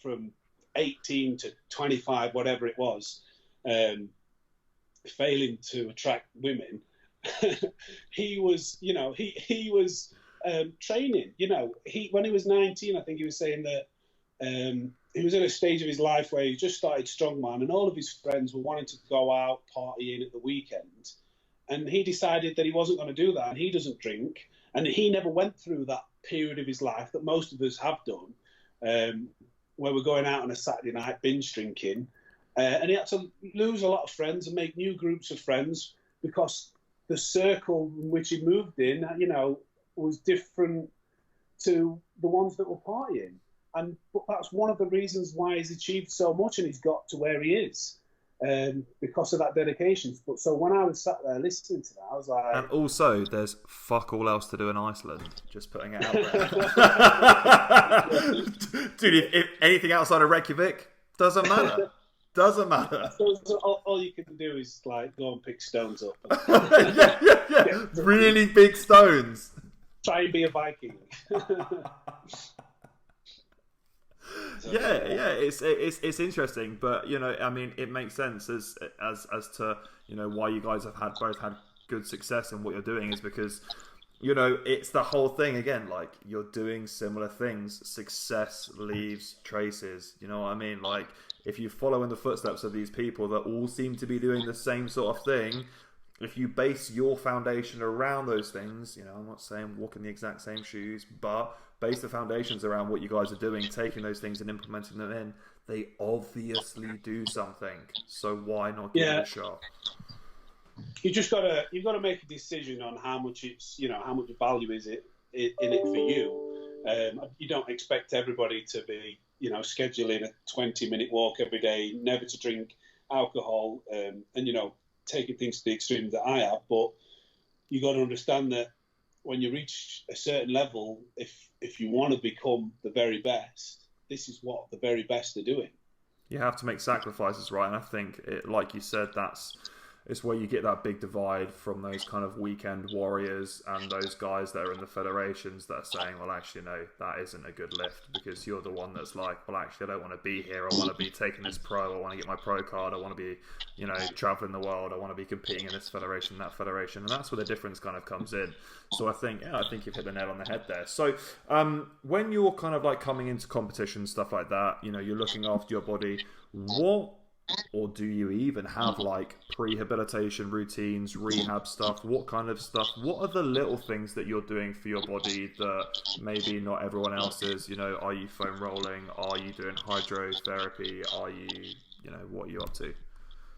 from 18 to 25, whatever it was, failing to attract women, he was training. When he was 19, I think he was saying that he was in a stage of his life where he just started strongman, and all of his friends were wanting to go out partying at the weekend, and he decided that he wasn't going to do that. And he doesn't drink, and he never went through that period of his life that most of us have done, where we're going out on a Saturday night binge drinking, and he had to lose a lot of friends and make new groups of friends because the circle in which he moved in, was different to the ones that were partying. But that's one of the reasons why he's achieved so much and he's got to where he is, because of that dedication. But so when I was sat there listening to that, I was like... And also, there's fuck all else to do in Iceland. Just putting it out there. Dude, if anything outside of Reykjavik, doesn't matter. Doesn't matter. So all you can do is like go and pick stones up. Yeah. Really big stones. Try and be a Viking. So, it's interesting, but I mean, it makes sense as to why you guys have both had good success in what you're doing, is because it's the whole thing again. Like, you're doing similar things. Success leaves traces. You know what I mean? Like, if you follow in the footsteps of these people that all seem to be doing the same sort of thing, if you base your foundation around those things, I'm not saying walk in the exact same shoes, but base the foundations around what you guys are doing, taking those things and implementing them in, they obviously do something. So why not give it a shot? You've got to make a decision on how much how much value is it in it for you. You don't expect everybody to be scheduling a 20-minute walk every day, never to drink alcohol, and taking things to the extreme that I have. But you got to understand that when you reach a certain level, if you want to become the very best, this is what the very best are doing. You have to make sacrifices, right? And I think, like you said, it's where you get that big divide from those kind of weekend warriors and those guys that are in the federations that are saying, well, actually, no, that isn't a good lift, because you're the one that's like, well, actually, I don't want to be here. I want to be taking this pro. I want to get my pro card. I want to be, traveling the world. I want to be competing in this federation, that federation. And that's where the difference kind of comes in. So I think you've hit the nail on the head there. So when you're kind of like coming into competition, stuff like that, you're looking after your body, or do you even have like prehabilitation routines, rehab stuff? What kind of stuff? What are the little things that you're doing for your body that maybe not everyone else is? Are you foam rolling? Are you doing hydrotherapy? Are you, what are you up to?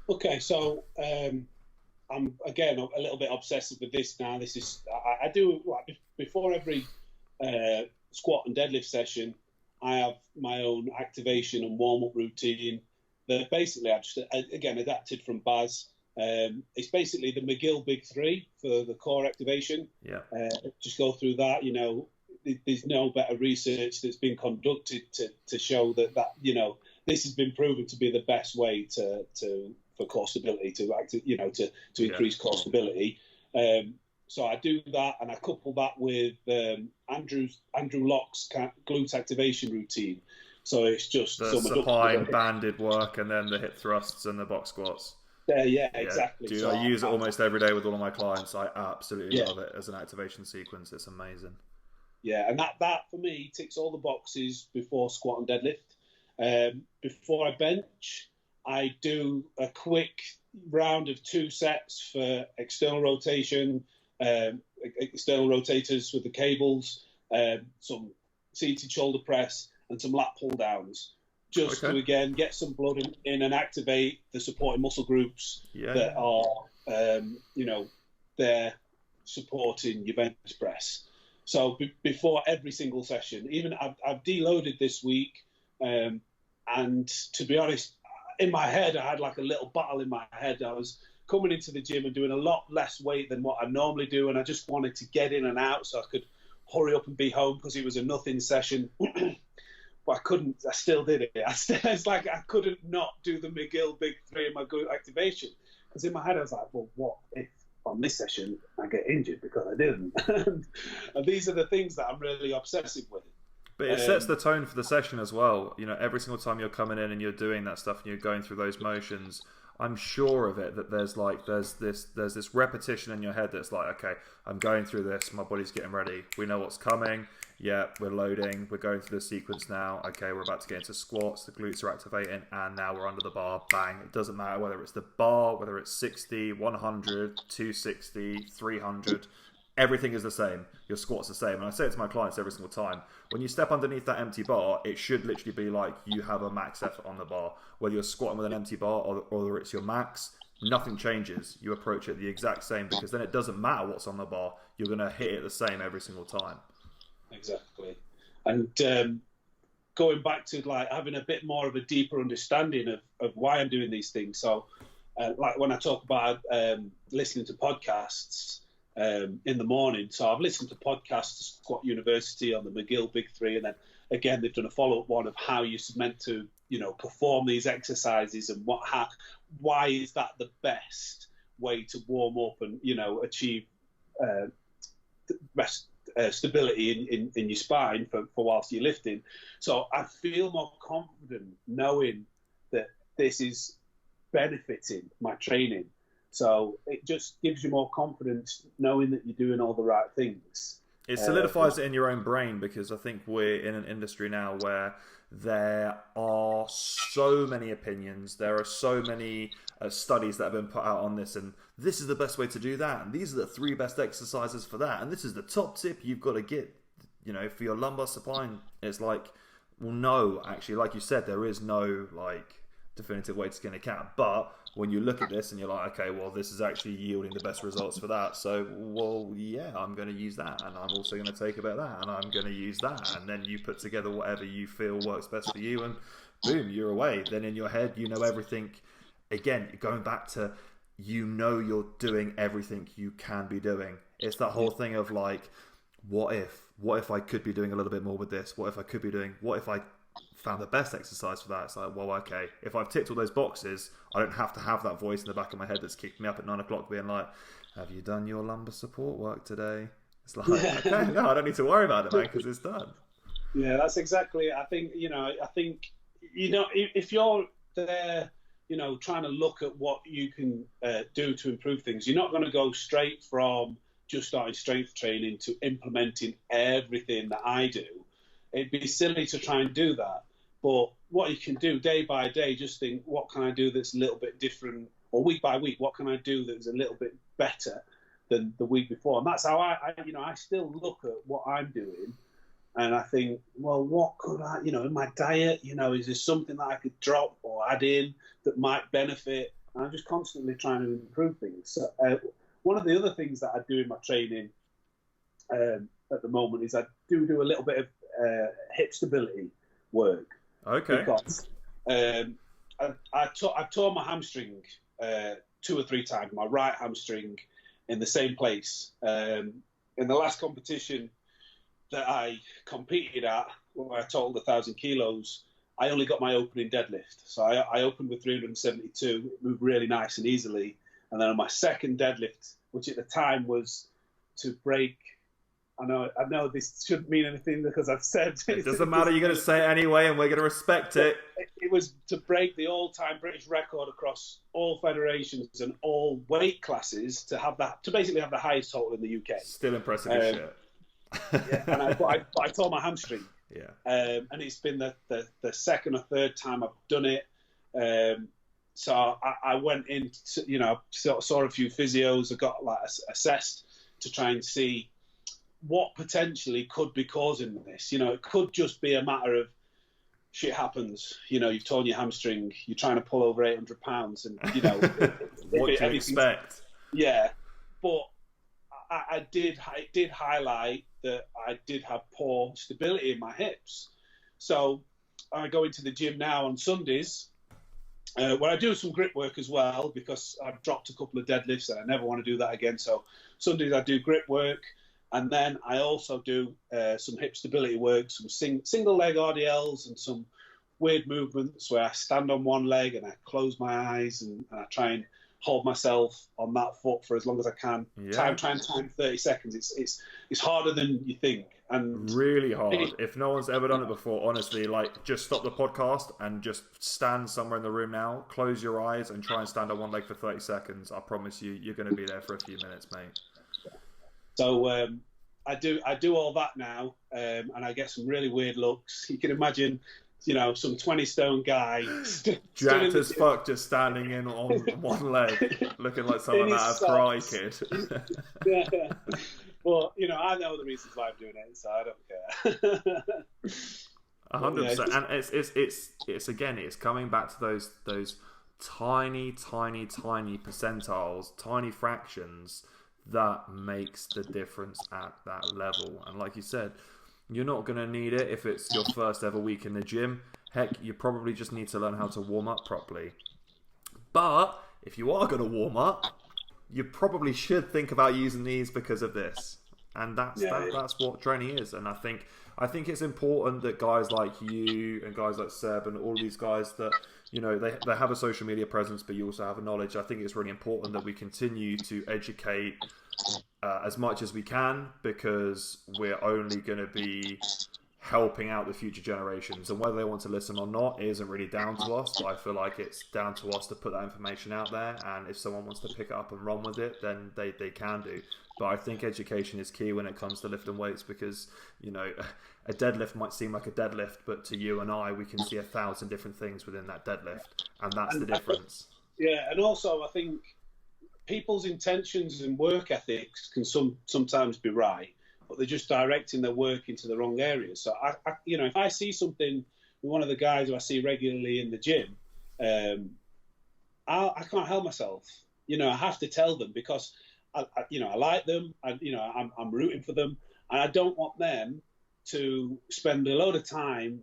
Okay, so I'm again a little bit obsessive with this now. This is I do before every squat and deadlift session. I have my own activation and warm up routine that basically I've just again adapted from Baz. It's basically the McGill Big Three for the core activation. Yeah. Just go through that. There's no better research that's been conducted to show that this has been proven to be the best way for core stability, to increase core stability. So I do that, and I couple that with Andrew Locke's glute activation routine. So it's just the supine banded work, and then the hip thrusts and the box squats. Yeah, exactly. Dude, I use it almost every day with all of my clients. I absolutely love it as an activation sequence. It's amazing. Yeah, and that for me ticks all the boxes before squat and deadlift. Before I bench, I do a quick round of 2 sets for external rotation, external rotators with the cables, some seated shoulder press, and some lat pull downs, just to again get some blood in and activate the supporting muscle groups that are, they're supporting your bench press. So before every single session, even I've deloaded this week, and to be honest, in my head I had like a little battle in my head. I was coming into the gym and doing a lot less weight than what I normally do, and I just wanted to get in and out so I could hurry up and be home because it was a nothing session. But I couldn't. I still did it. It's like I couldn't not do the McGill Big Three in my glute activation, because in my head I was like, well, what if on this session I get injured because I didn't? And these are the things that I'm really obsessive with. But it sets the tone for the session as well. Every single time you're coming in and you're doing that stuff and you're going through those motions, I'm sure of it that there's this repetition in your head that's like, okay, I'm going through this, my body's getting ready, we know what's coming, yeah, we're loading, we're going through the sequence now, okay, we're about to get into squats, the glutes are activating, and now we're under the bar, bang. It doesn't matter whether it's the bar, whether it's 60, 100, 260, 300, everything is the same. Your squat's the same. And I say it to my clients every single time. When you step underneath that empty bar, it should literally be like you have a max effort on the bar. Whether you're squatting with an empty bar or whether it's your max, nothing changes. You approach it the exact same, because then it doesn't matter what's on the bar. You're going to hit it the same every single time. Exactly. And going back to like having a bit more of a deeper understanding of why I'm doing these things. So like when I talk about listening to podcasts, in the morning. So I've listened to podcasts to Squat University on the McGill Big Three, and then again they've done a follow-up one of how you're meant to, perform these exercises and why is that the best way to warm up and achieve stability in your spine for whilst you're lifting. So I feel more confident knowing that this is benefiting my training. So it just gives you more confidence knowing that you're doing all the right things. It solidifies it in your own brain, because I think we're in an industry now where there are so many opinions, there are so many studies that have been put out on this, and this is the best way to do that, and these are the 3 best exercises for that, and this is the top tip you've got to get, for your lumbar spine. It's like, well, no, actually, like you said, there is no definitive way to skin a cat. But when you look at this and you're like, okay, well, this is actually yielding the best results for that, so, well, yeah, I'm going to use that, and I'm also going to take a bit of that, and I'm going to use that, and then you put together whatever you feel works best for you, and boom, you're away. Then in your head, you know everything. Again, going back to, you're doing everything you can be doing. It's that whole thing of what if I could be doing a little bit more with this? What if I found the best exercise for that? It's like, well, okay, if I've ticked all those boxes, I don't have to have that voice in the back of my head that's kicked me up at 9 o'clock being like, have you done your lumbar support work today? It's like, okay, no, I don't need to worry about it, man, because it's done. Yeah, that's exactly it. I think, if you're there, trying to look at what you can do to improve things, you're not going to go straight from just starting strength training to implementing everything that I do. It'd be silly to try and do that. But what you can do day by day, just think, what can I do that's a little bit different? Or week by week, what can I do that's a little bit better than the week before? And that's how I still look at what I'm doing. And I think, well, what could I, in my diet, is there something that I could drop or add in that might benefit? And I'm just constantly trying to improve things. So, one of the other things that I do in my training at the moment is I do a little bit of hip stability work. Okay. Because I tore my hamstring 2 or 3 times, my right hamstring in the same place. In the last competition that I competed at, where I totaled 1,000 kilos, I only got my opening deadlift. So I opened with 372, it moved really nice and easily. And then on my second deadlift, which at the time was to break, I know this shouldn't mean anything because I've said it doesn't matter, you're going to say it anyway and we're going to respect it. It was to break the all-time British record across all federations and all weight classes, to basically have the highest total in the UK. Still impressive as shit. Yeah, and I tore my hamstring. Yeah. And it's been the second or third time I've done it. So I went in, saw a few physios. I got assessed to try and see what potentially could be causing this. It could just be a matter of shit happens. You've torn your hamstring. You're trying to pull over 800 pounds, and what do you expect? Yeah, but it did highlight that I did have poor stability in my hips. So I go into the gym now on Sundays, where I do some grip work as well, because I've dropped a couple of deadlifts and I never want to do that again. So Sundays I do grip work, and then I also do some hip stability work, some single leg RDLs and some weird movements where I stand on one leg and I close my eyes and I try and hold myself on that foot for as long as I can. Yeah. Time 30 seconds. It's harder than you think, and really hard. If no one's ever done it before, honestly, just stop the podcast and just stand somewhere in the room now, close your eyes and try and stand on one leg for 30 seconds. I promise you're going to be there for a few minutes, mate. So I do all that now, and I get some really weird looks. You can imagine, some 20-stone guy jacked as fuck, just standing in on one leg, looking like someone out of Cry Kid. Yeah. Well, I know the reasons why I'm doing it, so I don't care. 100%. And it's again, it's coming back to those tiny percentiles, tiny fractions that makes the difference at that level. And like you said, you're not going to need it if it's your first ever week in the gym. Heck, you probably just need to learn how to warm up properly. But if you are going to warm up, you probably should think about using these because of this. And that's what training is. And I think it's important that guys like you and guys like Seb and all these guys that, they have a social media presence, but you also have a knowledge. I think it's really important that we continue to educate as much as we can, because we're only going to be helping out the future generations, and whether they want to listen or not isn't really down to us, but I feel like it's down to us to put that information out there, and if someone wants to pick it up and run with it, then they can do. But I think education is key when it comes to lifting weights, because, you know, a deadlift might seem like a deadlift, but to you and I, we can see 1,000 different things within that deadlift, and that's the difference. Yeah, and also I think people's intentions and work ethics can sometimes be right, but they're just directing their work into the wrong areas. So I you know, if I see something with one of the guys who I see regularly in the gym, I can't help myself. You know, I have to tell them, because I like them. I'm rooting for them, and I don't want them to spend a load of time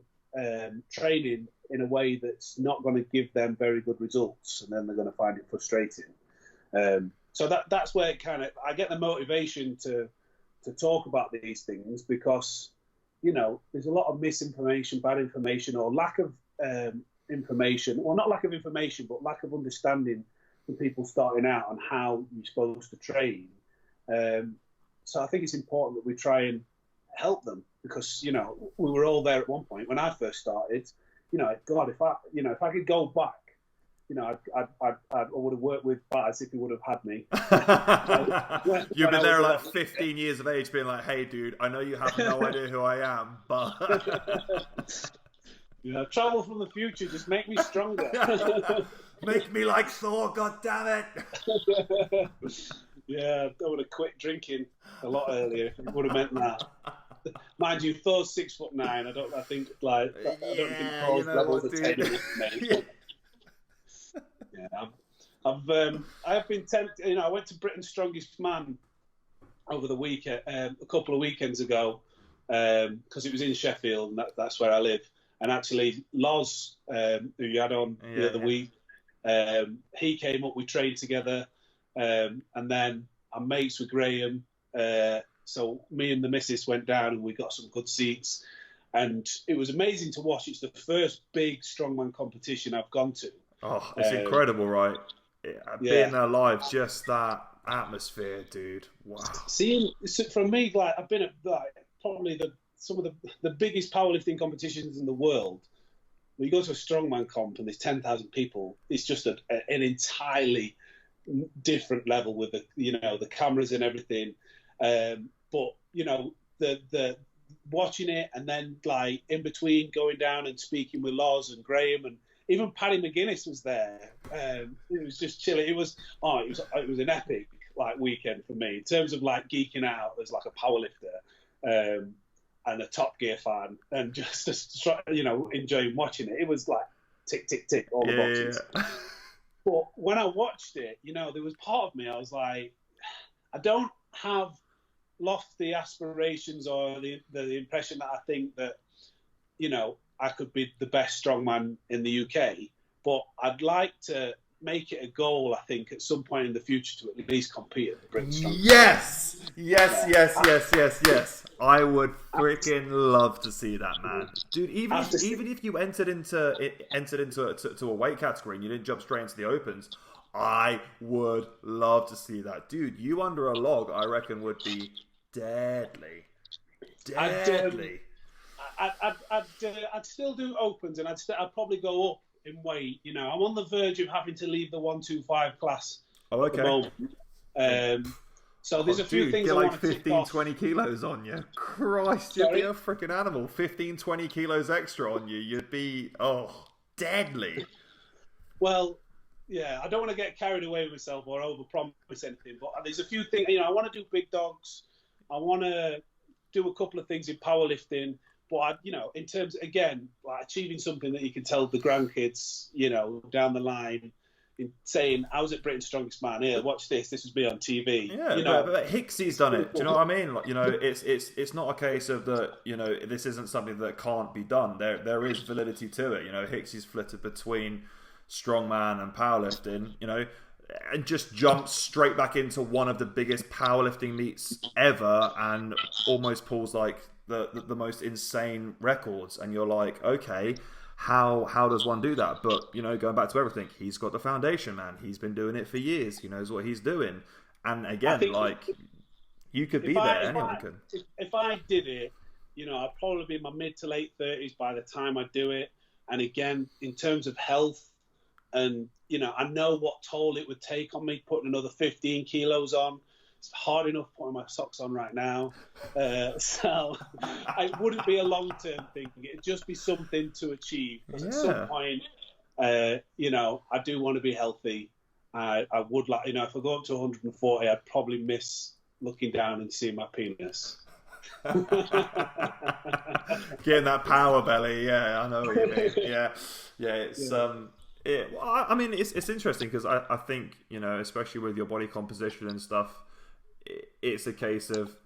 training in a way that's not going to give them very good results, and then they're going to find it frustrating. So that's where it kind of, I get the motivation to talk about these things, because, you know, there's a lot of misinformation, bad information, or lack of information. Well, not lack of information, but lack of understanding for people starting out on how you're supposed to train. So I think it's important that we try and help them, because, you know, we were all there at one point when I first started. You know, God, if I could go back, you know, I would have worked with Baz if he would have had me. You've been there like 15 years of age being like, hey, dude, I know you have no idea who I am, but... You know, travel from the future, just make me stronger. Make me like Thor, god damn it. Yeah, I would have quit drinking a lot earlier if it would have meant that. Mind you, Thor's 6'9". I don't think Thor's levels of 10 me. Yeah, I've been tempted. You know, I went to Britain's Strongest Man over the weekend, a couple of weekends ago, because it was in Sheffield, and that's where I live. And actually, Loz, who you had on the other week, he came up. We trained together, and then I'm mates with Graham. So me and the missus went down, and we got some good seats, and it was amazing to watch. It's the first big strongman competition I've gone to. Oh, it's incredible, right? Being there live, just that atmosphere, dude. Wow. Seeing, for me, like, I've been at probably some of the biggest powerlifting competitions in the world. When you go to a strongman comp and there's 10,000 people, it's just an entirely different level with the cameras and everything. But you know, the watching it, and then like in between going down and speaking with Loz and Graham, and even Paddy McGuinness was there. It was just chilling. It was an epic like weekend for me in terms of like geeking out as like a powerlifter and a Top Gear fan, and just enjoying watching it. It was like tick tick tick all the boxes. Yeah. But when I watched it, you know, there was part of me, I was like, I don't have lofty aspirations or the impression that I think that, you know, I could be the best strongman in the UK, but I'd like to make it a goal, I think, at some point in the future to at least compete at the British Strongman. Yes. I would freaking love to see that, man. Dude, even if you entered into a weight category and you didn't jump straight into the opens, I would love to see that. Dude, you under a log, I reckon, would be deadly. I'd still do opens, and I'd probably go up in weight. You know, I'm on the verge of having to leave the 125 class at the moment. So there's a few things I want to tick off. 15-20 kilos on you. Christ, you'd be a freaking animal. 15-20 kilos extra on you. You'd be, deadly. Well, yeah, I don't want to get carried away with myself or overpromise anything, but there's a few things. You know, I want to do big dogs. I want to do a couple of things in powerlifting. But, in terms, again, like achieving something that you can tell the grandkids, down the line, in saying, I was at Britain's Strongest Man, here, watch this, this was me on TV. Yeah, but Hicksy's done it. Do you know what I mean? Like, it's not a case of that, this isn't something that can't be done. There is validity to it. Hicksy's flitted between strongman and powerlifting, and just jumped straight back into one of the biggest powerlifting meets ever and almost pulls like the most insane records, and you're like, okay, how does one do that? But going back to everything, he's got the foundation, man. He's been doing it for years. He knows what he's doing. And again, You could be there. Anyone could. If I did it, you know, I'd probably be in my mid to late 30s by the time I do it. And again, in terms of health, and you know, I know what toll it would take on me putting another 15 kilos on. It's hard enough putting my socks on right now. So it wouldn't be a long-term thing. It'd just be something to achieve. Because at some point, you know, I do want to be healthy. I would like, you know, if I go up to 140, I'd probably miss looking down and seeing my penis. Getting that power belly, yeah, I know what you mean. Yeah, it's I mean, it's interesting because I think, you know, especially with your body composition and stuff, it's a case of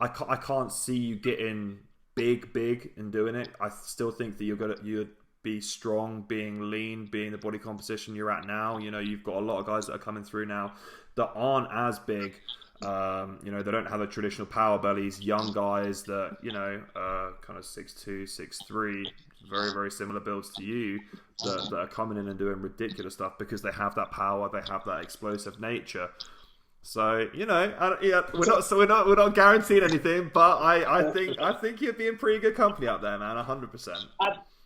I can't see you getting big and doing it. I still think that you'd be strong, being lean, being the body composition you're at now. You know, you've got a lot of guys that are coming through now that aren't as big. You know, they don't have the traditional power bellies. Young guys that, you know, kind of 6'2", 6'3", very, very similar builds to you that are coming in and doing ridiculous stuff because they have that power, they have that explosive nature. So, you know, we're not guaranteed anything, but I think you'd be in pretty good company out there, man, 100%.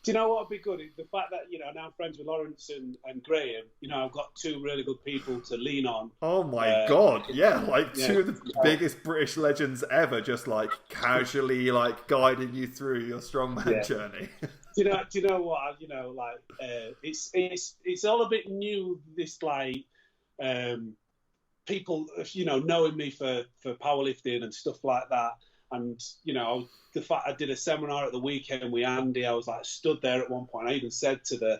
Do you know what would be good? The fact that, you know, now I'm friends with Lawrence and Graham, you know, I've got two really good people to lean on. Oh my God. Yeah. Like two of the biggest British legends ever, just like casually like guiding you through your strongman journey. Do you know what? You know, like, it's all a bit new, this like, people, you know, knowing me for powerlifting and stuff like that. And, you know, the fact I did a seminar at the weekend with Andy, I was like stood there at one point. I even said to the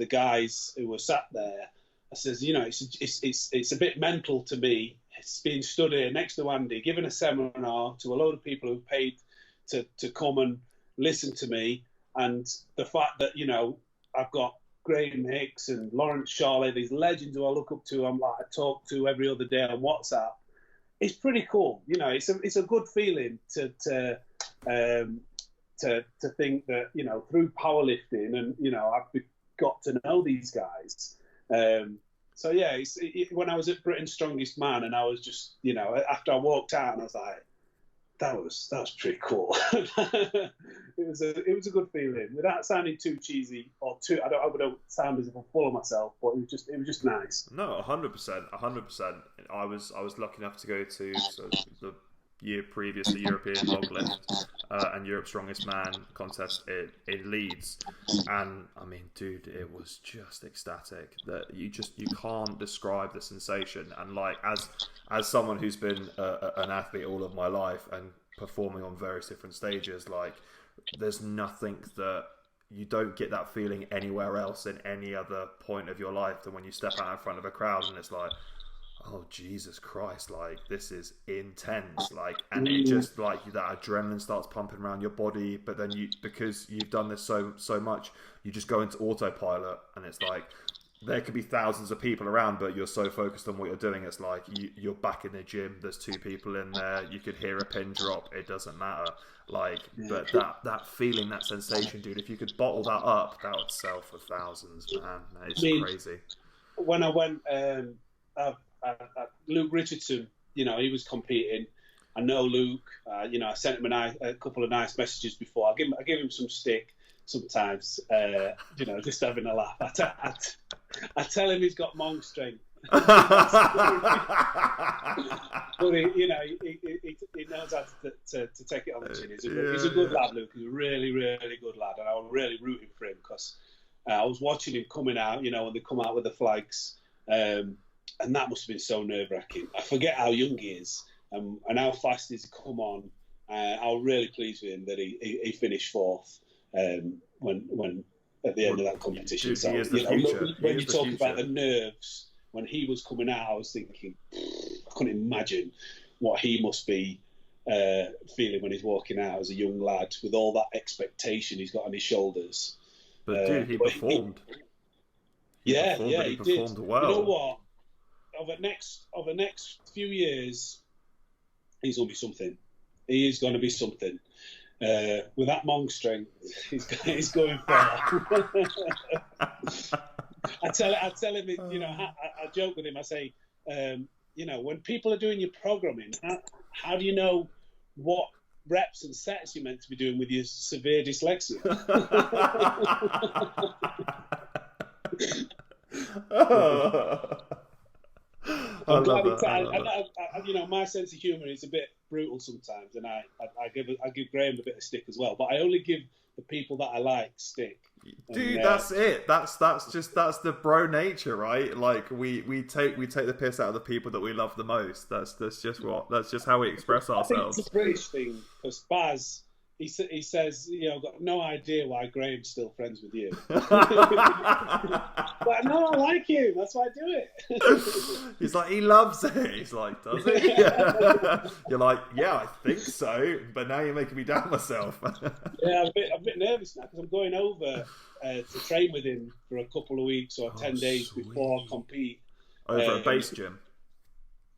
guys who were sat there, I says, you know, it's a bit mental to me. It's being stood here next to Andy, giving a seminar to a load of people who paid to come and listen to me. And the fact that, you know, I've got Graham Hicks and Lawrence Charley, these legends who I look up to, I talk to every other day on WhatsApp. It's pretty cool, you know. It's a good feeling to think that, you know, through powerlifting and, you know, I've got to know these guys. So yeah, when I was at Britain's Strongest Man, and I was just, you know, after I walked out, and I was like, that was pretty cool. It was a good feeling without sounding too cheesy or too. I don't sound as if I'm full of myself, but it was just nice. No, 100%. I was lucky enough to go to the year previous, the European log lift and Europe's Strongest Man contest in Leeds, and I mean, dude, it was just ecstatic. That you can't describe the sensation. And like as someone who's been an athlete all of my life and performing on various different stages, like there's nothing that you don't get that feeling anywhere else in any other point of your life than when you step out in front of a crowd and it's like, oh Jesus Christ, like this is intense, like, and it just like that adrenaline starts pumping around your body, but then because you've done this so much, you just go into autopilot, and it's like there could be thousands of people around, but you're so focused on what you're doing, it's like you're back in the gym, there's two people in there, you could hear a pin drop, it doesn't matter, like, but that feeling, that sensation, dude, if you could bottle that up, that would sell for thousands, man. It's crazy. When I went Luke Richardson, you know, he was competing. I know Luke. You know, I sent him a couple of nice messages before. I give him some stick sometimes. You know, just having a laugh. I tell him he's got monk strength. But you know, he knows how to take it on the chin. He's a good lad, Luke. He's a really, really good lad, and I was really rooting for him because I was watching him coming out. You know, when they come out with the flags. And that must have been so nerve-wracking. I forget how young he is and how fast he's come on. I was really pleased with him that he finished fourth when at the end of that competition. Dude, so, he is the future. When you talk about the nerves, when he was coming out, I was thinking, I couldn't imagine what he must be feeling when he's walking out as a young lad with all that expectation he's got on his shoulders. But dude, he performed. He did. Well. You know what? Over the next few years, he's going to be something. He is going to be something. With that monk strength, he's going far. I tell him, you know, I joke with him. I say, you know, when people are doing your programming, how do you know what reps and sets you're meant to be doing with your severe dyslexia? I'm glad it's, you know, my sense of humour is a bit brutal sometimes, and I give Graham a bit of stick as well, but I only give the people that I like stick. Dude, that's it. That's the bro nature, right? Like we take the piss out of the people that we love the most. That's just how we express ourselves. I think it's a British thing, because Baz, he says, you know, got no idea why Graham's still friends with you. But no, I like him. That's why I do it. He's like, he loves it. He's like, does he? You're like, yeah, I think so. But now you're making me doubt myself. Yeah, I'm a bit nervous now because I'm going over to train with him for a couple of weeks or 10 days before I compete. Over a base gym.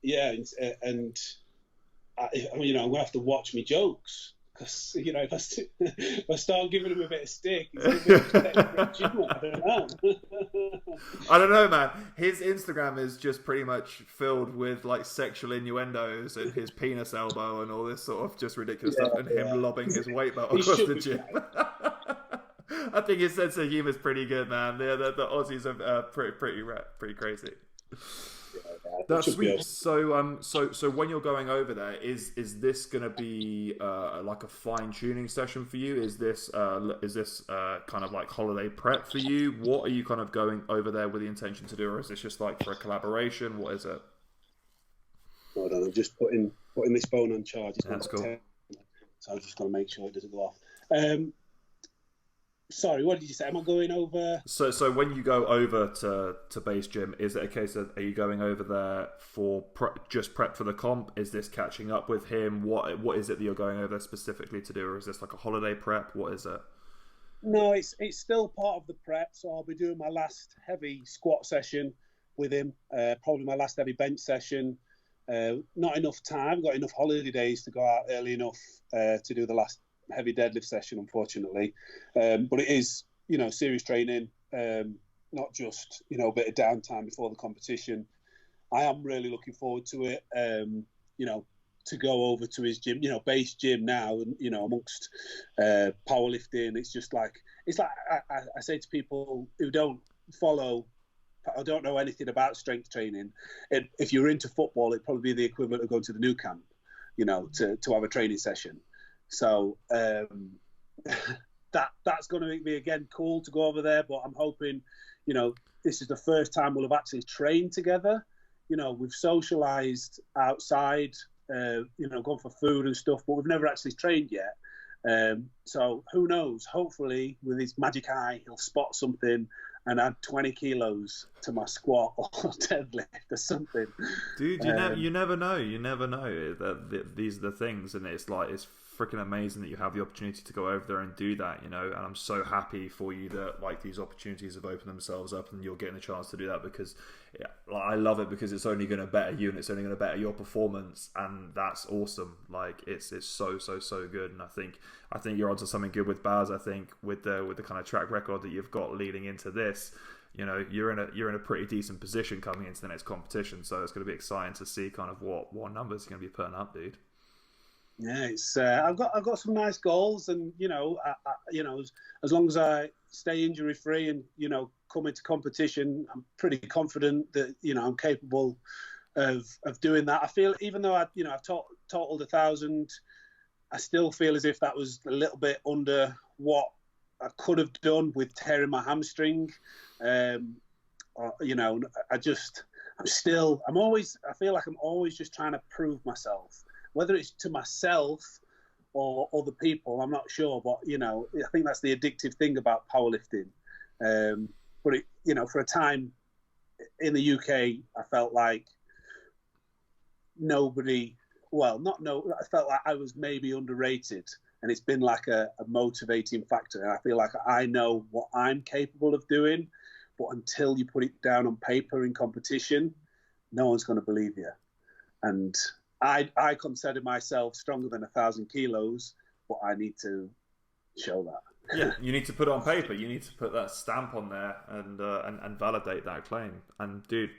Yeah, and you know, I'm gonna have to watch me jokes. Because, you know, if I start giving him a bit of stick, he's going to be I don't know, man. His Instagram is just pretty much filled with like sexual innuendos and his penis elbow and all this sort of just ridiculous stuff, and him lobbing his weight belt across the gym. I think his sense of humor is pretty good, man. The Aussies are pretty crazy. That's sweet. So when you're going over there, is this going to be like a fine tuning session for you? Is this kind of like holiday prep for you? What are you kind of going over there with the intention to do, or is this just like for a collaboration? What is it? Hold on, I'm just putting this phone on charge. That's cool. So I'm just going to make sure it doesn't go off. Sorry, what did you say? Am I going over? So when you go over to base gym, is it a case of, are you going over there for just prep for the comp? Is this catching up with him? What is it that you're going over there specifically to do, or is this like a holiday prep? What is it? No, it's still part of the prep. So I'll be doing my last heavy squat session with him. Probably my last heavy bench session. Not enough time. Got enough holiday days to go out early enough to do the last heavy deadlift session, unfortunately, but it is, you know, serious training, not just, you know, a bit of downtime before the competition. I am really looking forward to it, you know, to go over to his gym, you know, base gym now, and, you know, amongst powerlifting, it's just like, I say to people who don't follow, I don't know anything about strength training, if you're into football, it'd probably be the equivalent of going to the new camp, you know, to have a training session. So that's going to be, again, cool to go over there. But I'm hoping, you know, this is the first time we'll have actually trained together. You know, we've socialised outside, you know, gone for food and stuff, but we've never actually trained yet. So who knows? Hopefully, with his magic eye, he'll spot something and add 20 kilos to my squat or deadlift or something. Dude, you never know. You never know. These are the things, and it's like, it's freaking amazing that you have the opportunity to go over there and do that, you know, and I'm so happy for you that like these opportunities have opened themselves up and you're getting a chance to do that, because like, I love it, because it's only going to better you and it's only going to better your performance, and that's awesome. Like it's so good, and I think you're onto something good with Baz. I think with the kind of track record that you've got leading into this, you know, you're in a pretty decent position coming into the next competition, so it's going to be exciting to see kind of what numbers you're going to be putting up, dude. Yeah, it's I've got some nice goals, and you know, you know, as long as I stay injury free and, you know, come into competition, I'm pretty confident that, you know, I'm capable of doing that. I feel, even though I've totaled 1,000, I still feel as if that was a little bit under what I could have done with tearing my hamstring. You know, I feel like I'm always just trying to prove myself. Whether it's to myself or other people, I'm not sure. But, you know, I think that's the addictive thing about powerlifting. But, you know, for a time in the UK, I felt like I felt like I was maybe underrated. And it's been like a motivating factor. And I feel like I know what I'm capable of doing. But until you put it down on paper in competition, no one's going to believe you. And I consider myself stronger than 1,000 kilos, but I need to show that. Yeah, you need to put it on paper. You need to put that stamp on there and validate that claim. And dude,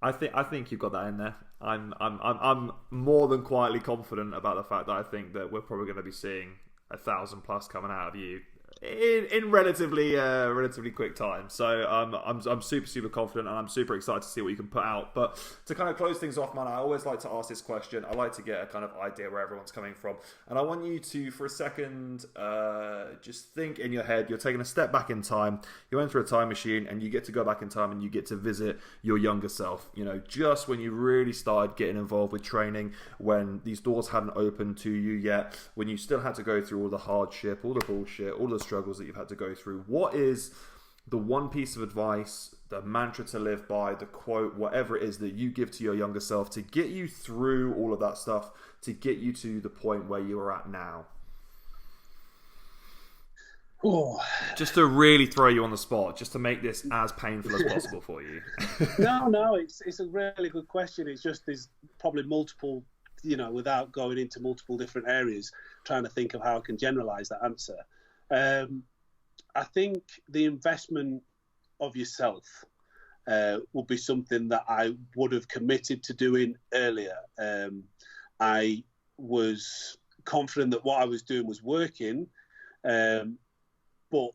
I think you've got that in there. I'm more than quietly confident about the fact that I think that we're probably going to be seeing 1,000 plus coming out of you in relatively quick time. So I'm super confident, and I'm super excited to see what you can put out. But to kind of close things off, man, I always like to ask this question. I like to get a kind of idea where everyone's coming from, and I want you to, for a second, just think in your head. You're taking a step back in time. You enter a time machine, and you get to go back in time, and you get to visit your younger self. You know, just when you really started getting involved with training, when these doors hadn't opened to you yet, when you still had to go through all the hardship, all the bullshit, all the struggles that you've had to go through. What is the one piece of advice, the mantra to live by, the quote, whatever it is that you give to your younger self to get you through all of that stuff, to get you to the point where you are at now? Oh. Just to really throw you on the spot, just to make this as painful as possible for you. No, it's a really good question. It's just there's probably multiple, without going into multiple different areas, trying to think of how I can generalize that answer. I think the investment of yourself would be something that I would have committed to doing earlier. I was confident that what I was doing was working, but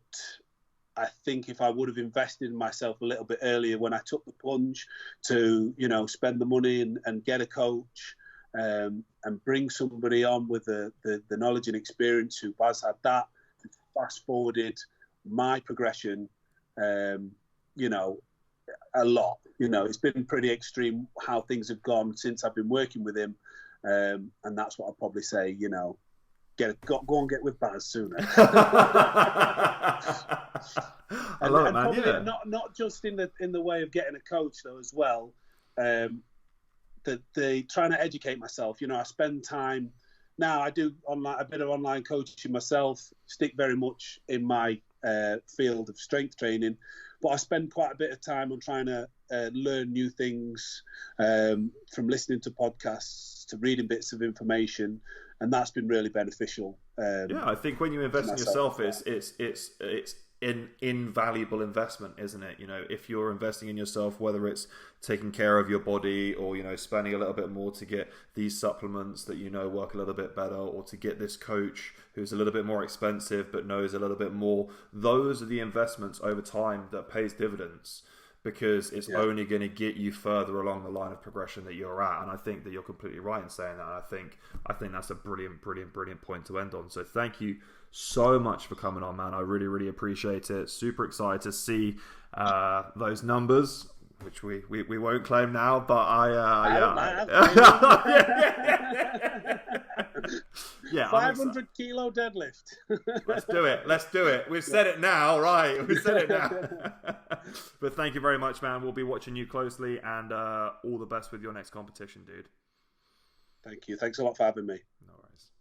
I think if I would have invested in myself a little bit earlier when I took the plunge to, spend the money and get a coach, and bring somebody on with the knowledge and experience who has had that, fast forwarded my progression, a lot. It's been pretty extreme how things have gone since I've been working with him, and that's what I'd probably say. Go and get with Baz sooner. I love it, man. Probably Yeah. Not just in the way of getting a coach though as well. The trying to educate myself. I spend time. Now I do a bit of online coaching myself, stick very much in my field of strength training, but I spend quite a bit of time on trying to learn new things, from listening to podcasts to reading bits of information, and that's been really beneficial. I think when you invest in yourself, it's an invaluable investment, isn't it? If you're investing in yourself, whether it's taking care of your body or, spending a little bit more to get these supplements that, work a little bit better, or to get this coach who's a little bit more expensive but knows a little bit more, those are the investments over time that pays dividends, because it's only going to get you further along the line of progression that you're at. And I think that you're completely right in saying that. I think that's a brilliant point to end on. So thank you so much for coming on, man. I really appreciate it. Super excited to see those numbers, which we won't claim now, but yeah, 500 kilo deadlift. Let's do it. We've said it now, right? We've said it now. But thank you very much, man. We'll be watching you closely, and all the best with your next competition, dude. Thank you. Thanks a lot for having me. No worries.